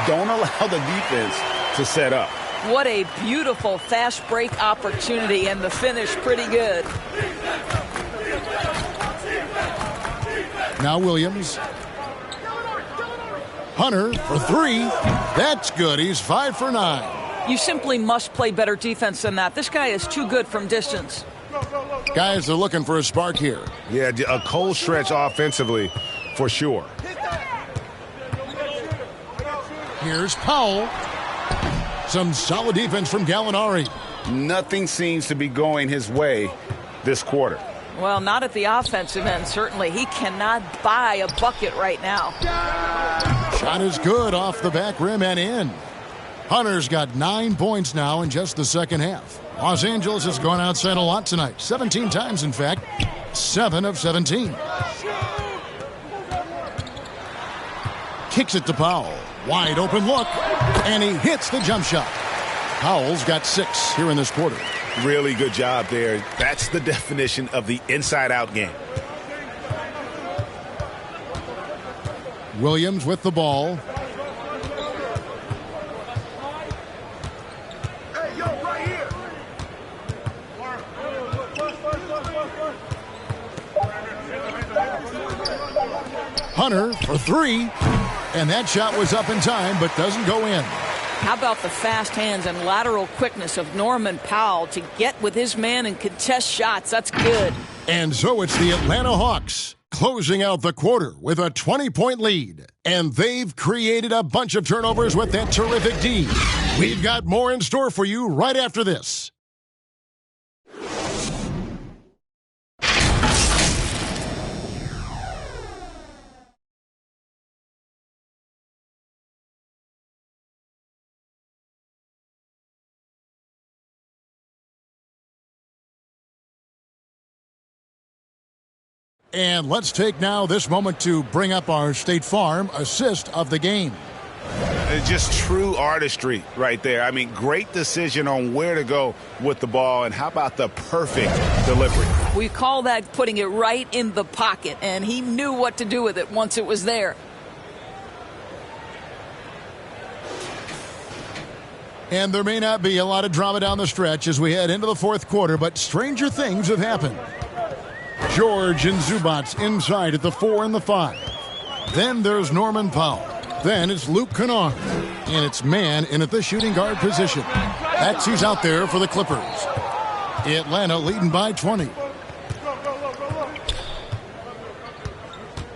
Don't allow the defense to set up. What a beautiful fast break opportunity, and the finish pretty good. Now Williams. Hunter for 3. That's good. He's 5 for 9. You simply must play better defense than that. This guy is too good from distance. Guys are looking for a spark here. Yeah, a cold stretch offensively for sure. Here's Powell. Some solid defense from Gallinari. Nothing seems to be going his way this quarter. Well, not at the offensive end, certainly. He cannot buy a bucket right now. Shot is good off the back rim and in. Hunter's got 9 points now in just the second half. Los Angeles has gone outside a lot tonight. 17 times, in fact. 7 of 17. Kicks it to Powell. Wide open look. And he hits the jump shot. Powell's got 6 here in this quarter. Really good job there. That's the definition of the inside-out game. Williams with the ball. Hey, yo, right here. Hunter for 3. And that shot was up in time, but doesn't go in. How about the fast hands and lateral quickness of Norman Powell to get with his man and contest shots? That's good. And so it's the Atlanta Hawks closing out the quarter with a 20-point lead. And they've created a bunch of turnovers with that terrific D. We've got more in store for you right after this. And let's take now this moment to bring up our State Farm assist of the game. Just true artistry right there. I mean, great decision on where to go with the ball, and how about the perfect delivery? We call that putting it right in the pocket, and he knew what to do with it once it was there. And there may not be a lot of drama down the stretch as we head into the fourth quarter, but stranger things have happened. George and Zubats inside at the 4 and the 5. Then there's Norman Powell. Then it's Luke Kennard. And it's man in at the shooting guard position. That's who's out there for the Clippers. Atlanta leading by 20.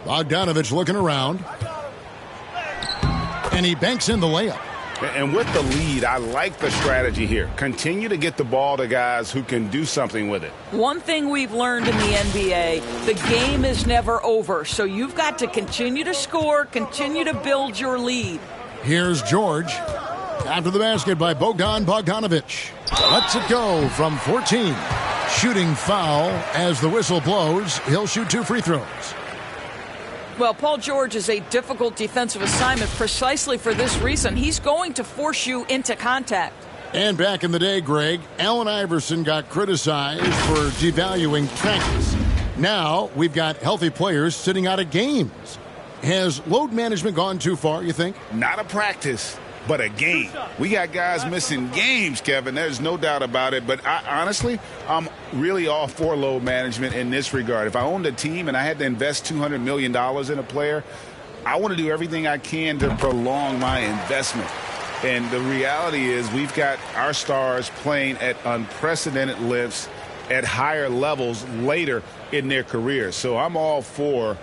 Bogdanovich looking around. And he banks in the layup. And with the lead, I like the strategy here. Continue to get the ball to guys who can do something with it. One thing we've learned in the NBA, the game is never over. So you've got to continue to score, continue to build your lead. Here's George. After the basket by Bogdanovich. Lets it go from 14. Shooting foul as the whistle blows. He'll shoot 2 free throws. Well, Paul George is a difficult defensive assignment precisely for this reason. He's going to force you into contact. And back in the day, Greg, Allen Iverson got criticized for devaluing practice. Now we've got healthy players sitting out of games. Has load management gone too far, you think? Not a practice, but a game. We got guys missing games, Kevin. There's no doubt about it. But honestly, I'm really all for load management in this regard. If I owned a team and I had to invest $200 million in a player, I want to do everything I can to prolong my investment. And the reality is we've got our stars playing at unprecedented lengths at higher levels later in their careers. So I'm all for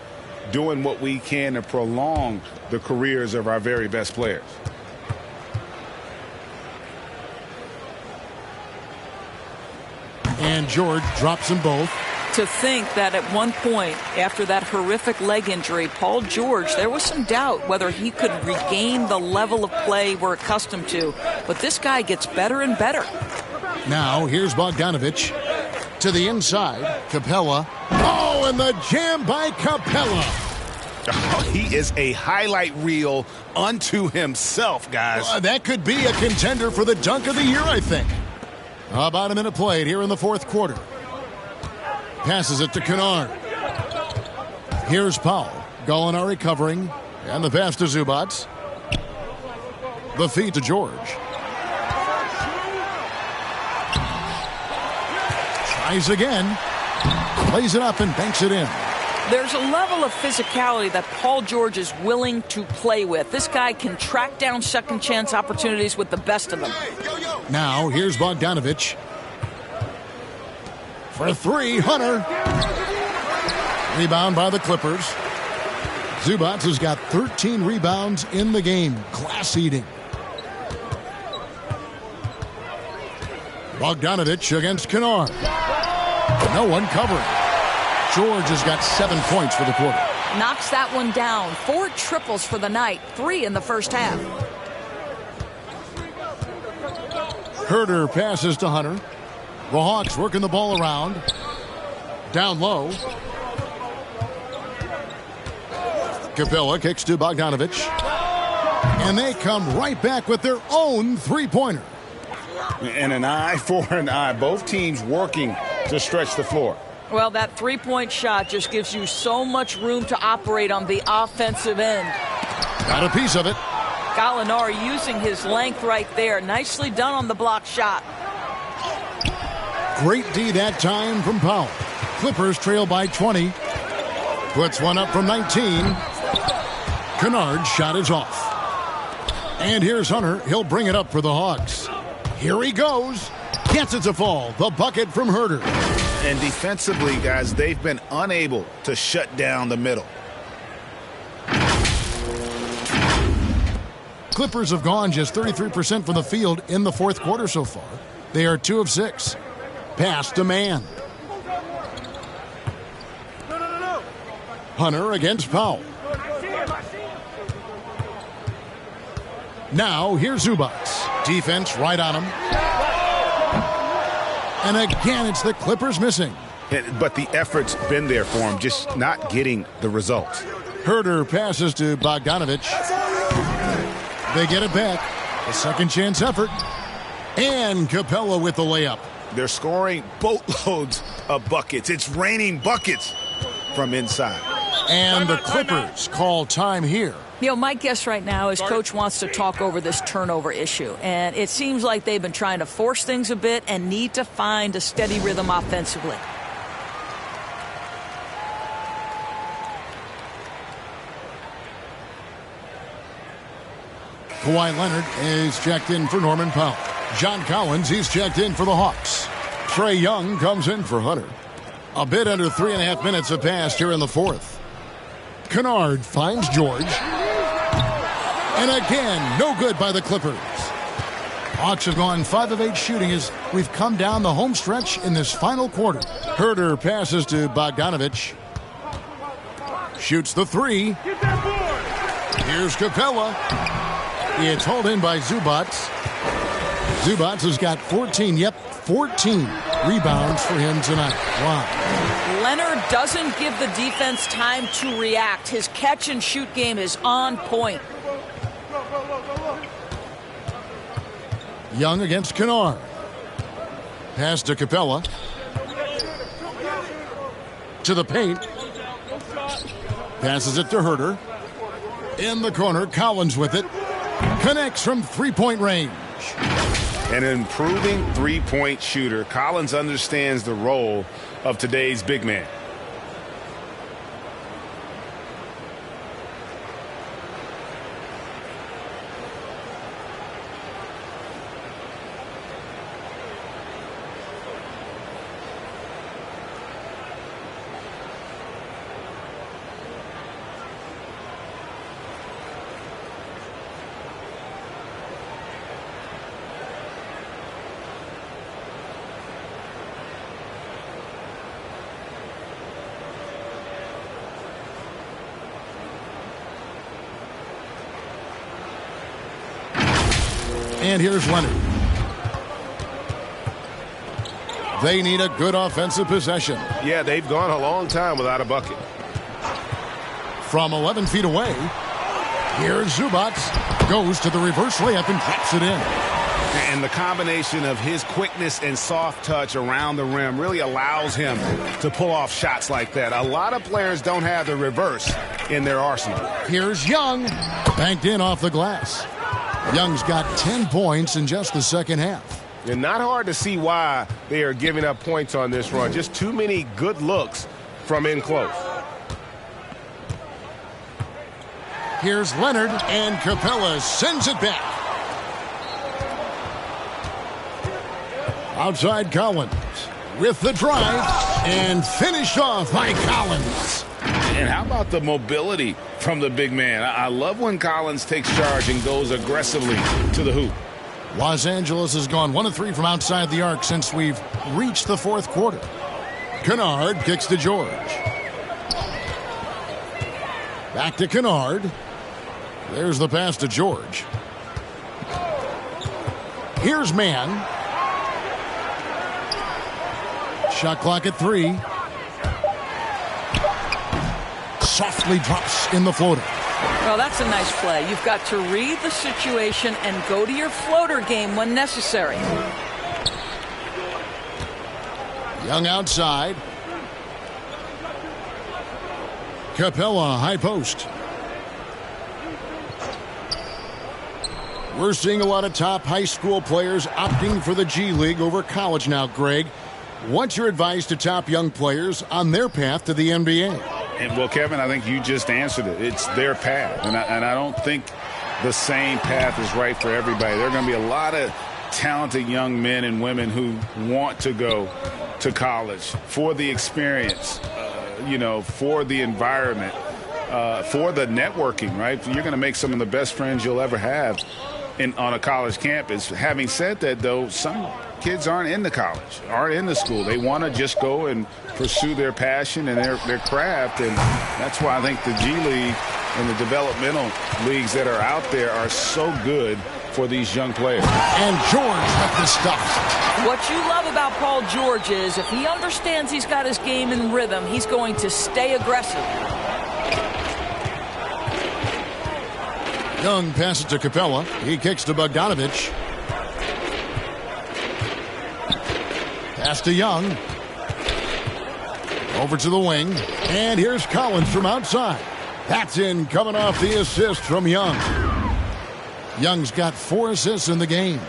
doing what we can to prolong the careers of our very best players. And George drops them both. To think that at one point, after that horrific leg injury, Paul George, there was some doubt whether he could regain the level of play we're accustomed to. But this guy gets better and better. Now, here's Bogdanovich to the inside. Capella. Oh, and the jam by Capella. Oh, he is a highlight reel unto himself, guys. That could be a contender for the dunk of the year, I think. About a minute played here in the fourth quarter. Passes it to Kennard. Here's Powell. Gallinari covering. And the pass to Zubats. The feed to George. Tries again. Plays it up and banks it in. There's a level of physicality that Paul George is willing to play with. This guy can track down second chance opportunities with the best of them. Now, here's Bogdanovich. For 3, Hunter. Rebound by the Clippers. Zubats has got 13 rebounds in the game. Class eating. Bogdanovich against Kennard. No one covering. George has got 7 points for the quarter. Knocks that one down. 4 triples for the night. 3 in the first half. Herter passes to Hunter. The Hawks working the ball around. Down low. Capella kicks to Bogdanovich. And they come right back with their own three-pointer. And an eye for an eye. Both teams working to stretch the floor. Well, that three-point shot just gives you so much room to operate on the offensive end. Got a piece of it. Gallinari using his length right there. Nicely done on the block shot. Great D that time from Powell. Clippers trail by 20. Puts one up from 19. Kennard's shot is off. And here's Hunter. He'll bring it up for the Hawks. Here he goes. Gets it to fall. The bucket from Herter. And defensively, guys, they've been unable to shut down the middle. Clippers have gone just 33% from the field in the fourth quarter so far. They are 2 of 6. Pass to Man. Hunter against Powell. Now here's Zubac. Defense right on him. And again, it's the Clippers missing. But the effort's been there for him, just not getting the results. Herter passes to Bogdanovich. They get it back. A second chance effort. And Capella with the layup. They're scoring boatloads of buckets. It's raining buckets from inside. And the Clippers call time here. You know, my guess right now is Coach wants to talk over this turnover issue. And it seems like they've been trying to force things a bit and need to find a steady rhythm offensively. Kawhi Leonard is checked in for Norman Powell. John Collins, he's checked in for the Hawks. Trae Young comes in for Hunter. A bit under 3.5 minutes have passed here in the fourth. Kennard finds George. And again, no good by the Clippers. Hawks have gone 5 of 8 shooting as we've come down the home stretch in this final quarter. Herter passes to Bogdanovich. Shoots the 3. Here's Capella. It's hauled in by Zubac. Zubac has got 14 rebounds for him tonight. Wow. Leonard doesn't give the defense time to react. His catch and shoot game is on point. Young against Kennard. Pass to Capella. To the paint. Passes it to Herter. In the corner, Collins with it. Connects from three-point range. An improving three-point shooter. Collins understands the role of today's big man. And here's Leonard. They need a good offensive possession. Yeah, they've gone a long time without a bucket. From 11 feet away, here's Zubac. Goes to the reverse layup and taps it in. And the combination of his quickness and soft touch around the rim really allows him to pull off shots like that. A lot of players don't have the reverse in their arsenal. Here's Young. Banked in off the glass. Young's got 10 points in just the second half. And not hard to see why they are giving up points on this run. Just too many good looks from in close. Here's Leonard, and Capella sends it back. Outside Collins with the drive, and finished off by Collins. And how about the mobility from the big man? I love when Collins takes charge and goes aggressively to the hoop. Los Angeles has gone 1 of 3 from outside the arc since we've reached the fourth quarter. Kennard kicks to George. Back to Kennard. There's the pass to George. Here's Man. Shot clock at 3. Softly drops in the floater. Well, that's a nice play. You've got to read the situation and go to your floater game when necessary. Young outside. Capella high post. We're seeing a lot of top high school players opting for the G League over college now, Greg. What's your advice to top young players on their path to the NBA? And, well, Kevin, I think you just answered it. It's their path. And I don't think the same path is right for everybody. There are going to be a lot of talented young men and women who want to go to college for the experience, for the environment. for the networking, right? You're going to make some of the best friends you'll ever have on a college campus. Having said that, though, some kids aren't into college, aren't into school. They want to just go and pursue their passion and their craft, and that's why I think the G League and the developmental leagues that are out there are so good for these young players. And George with the stuff. What you love about Paul George is if he understands he's got his game in rhythm, he's going to stay aggressive. Young passes to Capella. He kicks to Bogdanovich. Pass to Young. Over to the wing. And here's Collins from outside. That's in, coming off the assist from Young. Young's got 4 assists in the game.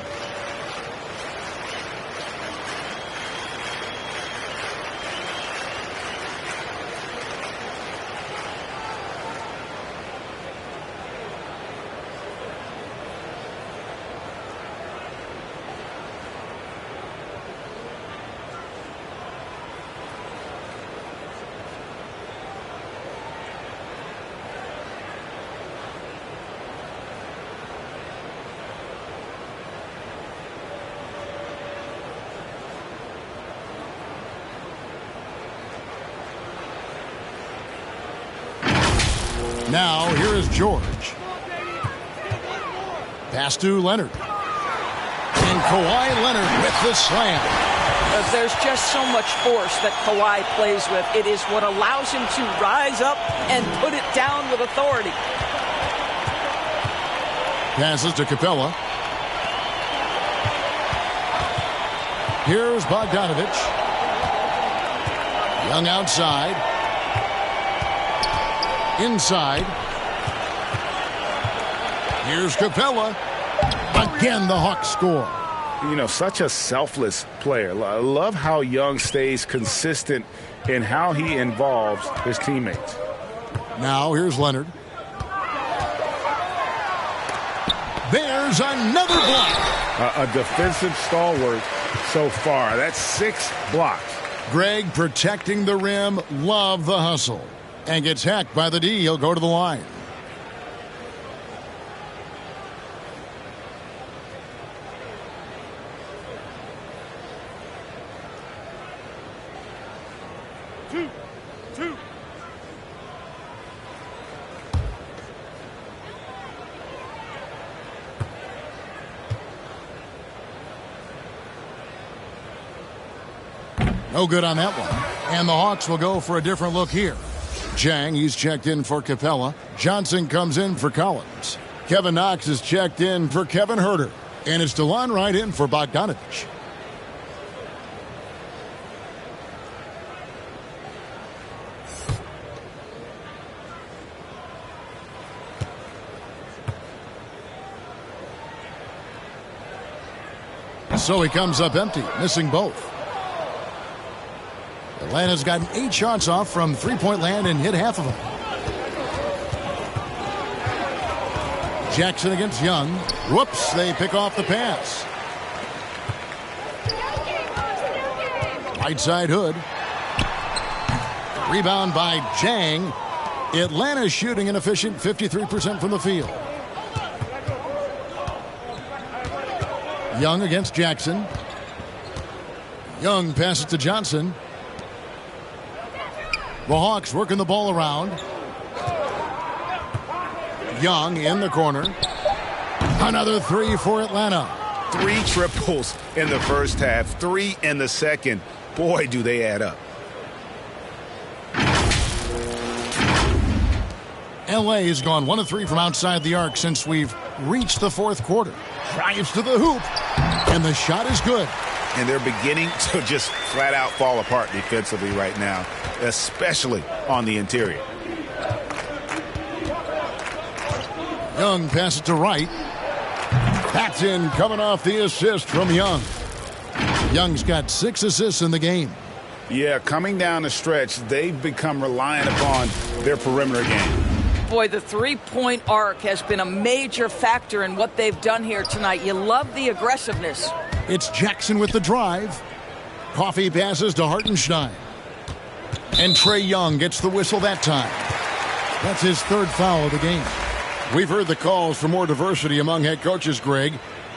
Now, here is George. Pass to Leonard. And Kawhi Leonard with the slam. There's just so much force that Kawhi plays with. It is what allows him to rise up and put it down with authority. Passes to Capella. Here's Bogdanovich. Young outside. Inside. Here's Capella. Again, the Hawks score. You know, such a selfless player. I love how Young stays consistent in how he involves his teammates. Now, here's Leonard. There's another block. A defensive stalwart so far. That's 6 blocks. Greg protecting the rim. Love the hustle. And gets hacked by the D. He'll go to the line. Two. No good on that one. And the Hawks will go for a different look here. Jang, he's checked in for Capella. Johnson comes in for Collins. Kevin Knox is checked in for Kevin Huerter. And it's DeLon Wright in for Bogdanovich. So he comes up empty, missing both. Atlanta's gotten 8 shots off from three-point land and hit half of them. Jackson against Young. Whoops, they pick off the pass. Right side Hood. Rebound by Jang. Atlanta shooting an efficient 53% from the field. Young against Jackson. Young passes to Johnson. The Hawks working the ball around. Young in the corner. Another 3 for Atlanta. 3 triples in the first half, 3 in the second. Boy, do they add up. LA has gone 1 of 3 from outside the arc since we've reached the fourth quarter. Drives to the hoop, and the shot is good. And they're beginning to just flat out fall apart defensively right now, especially on the interior. Young passes to Wright. That's in, coming off the assist from Young. Young's got 6 assists in the game. Yeah, coming down the stretch, they've become reliant upon their perimeter game. Boy, the three-point arc has been a major factor in what they've done here tonight. You love the aggressiveness. It's Jackson with the drive. Coffee passes to Hartenstein. And Trae Young gets the whistle that time. That's his third foul of the game. We've heard the calls for more diversity among head coaches, Greg.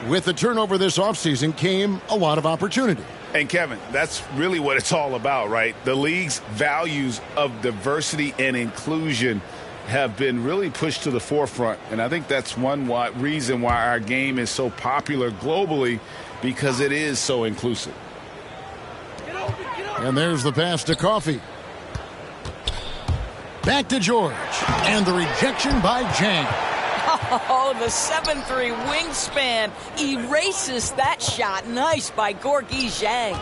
With the turnover this offseason came a lot of opportunity. And, Kevin, that's really what it's all about, right? The league's values of diversity and inclusion have been really pushed to the forefront. And I think that's one reason why our game is so popular globally, because it is so inclusive. And there's the pass to Coffey. Back to George. And the rejection by Jang. Oh, the 7'3" wingspan erases that shot. Nice by Gorgui Zhang.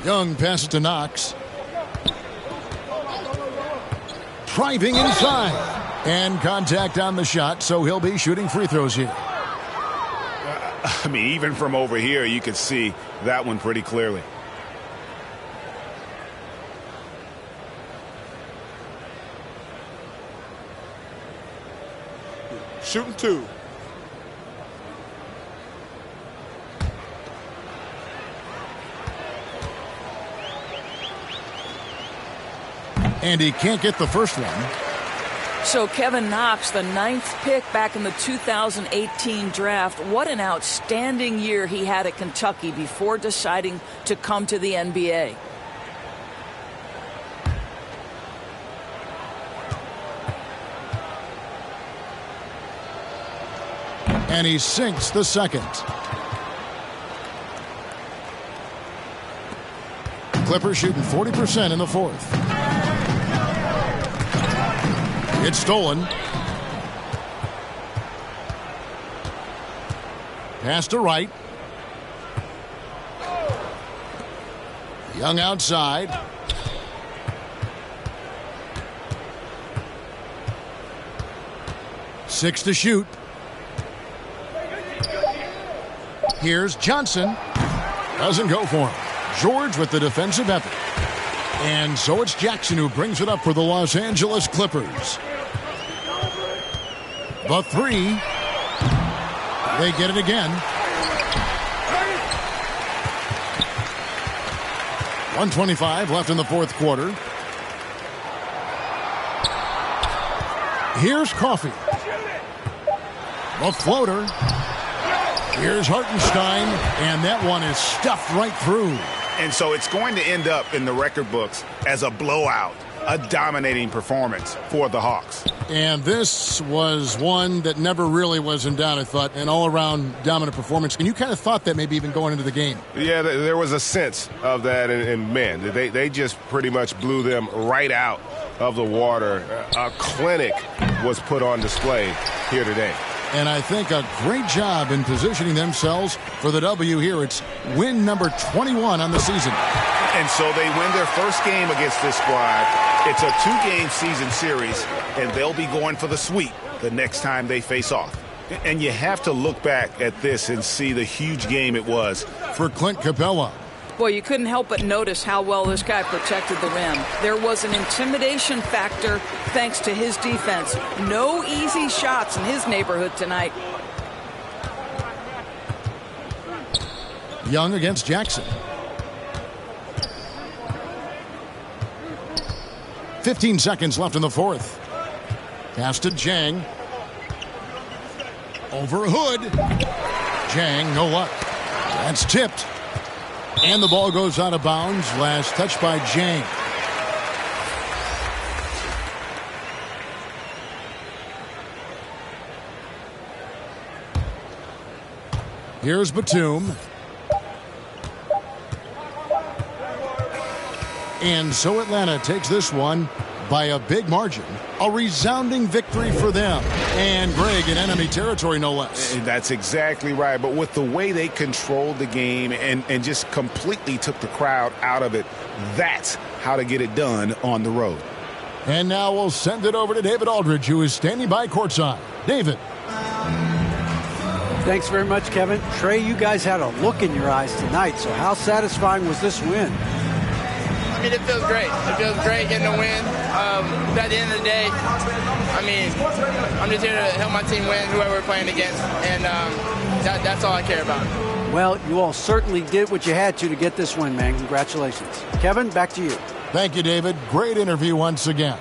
Young passes to Knox. Driving inside. And contact on the shot, so he'll be shooting free throws here. I mean, even from over here, you could see that one pretty clearly. Shooting 2. And he can't get the first one. So Kevin Knox, the 9th pick back in the 2018 draft. What an outstanding year he had at Kentucky before deciding to come to the NBA. And he sinks the second. Clippers shooting 40% in the fourth. It's stolen. Pass to Wright. Young outside. Six to shoot. Here's Johnson. Doesn't go for him. George with the defensive effort. And so it's Jackson who brings it up for the Los Angeles Clippers. The three. They get it again. 1:25 left in the fourth quarter. Here's Coffey. The floater. Here's Hartenstein, and that one is stuffed right through. And so it's going to end up in the record books as a blowout, a dominating performance for the Hawks. And this was one that never really was in doubt, I thought, an all-around dominant performance. And you kind of thought that maybe even going into the game. Yeah, there was a sense of that, and man, they just pretty much blew them right out of the water. A clinic was put on display here today. And I think a great job in positioning themselves for the W here. It's win number 21 on the season. And so they win their first game against this squad. It's a 2-game season series, and they'll be going for the sweep the next time they face off. And you have to look back at this and see the huge game it was for Clint Capella. Boy, you couldn't help but notice how well this guy protected the rim. There was an intimidation factor thanks to his defense. No easy shots in his neighborhood tonight. Young against Jackson. 15 seconds left in the fourth. Pass to Jang. Over Hood. Jang, no luck. That's tipped. And the ball goes out of bounds. Last touch by Jang. Here's Batum. And so Atlanta takes this one by a big margin. A resounding victory for them. And Greg in enemy territory, no less. That's exactly right. But with the way they controlled the game and just completely took the crowd out of it, that's how to get it done on the road. And now we'll send it over to David Aldridge, who is standing by courtside. David. Thanks very much, Kevin. Trey, you guys had a look in your eyes tonight, so how satisfying was this win? I mean, it feels great. It feels great getting a win. But at the end of the day, I mean, I'm just here to help my team win, whoever we're playing against, and that's all I care about. Well, you all certainly did what you had to get this win, man. Congratulations. Kevin, back to you. Thank you, David. Great interview once again.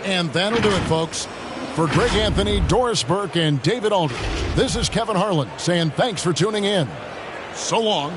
And that'll do it, folks. For Greg Anthony, Doris Burke, and David Aldridge, this is Kevin Harlan saying thanks for tuning in. So long.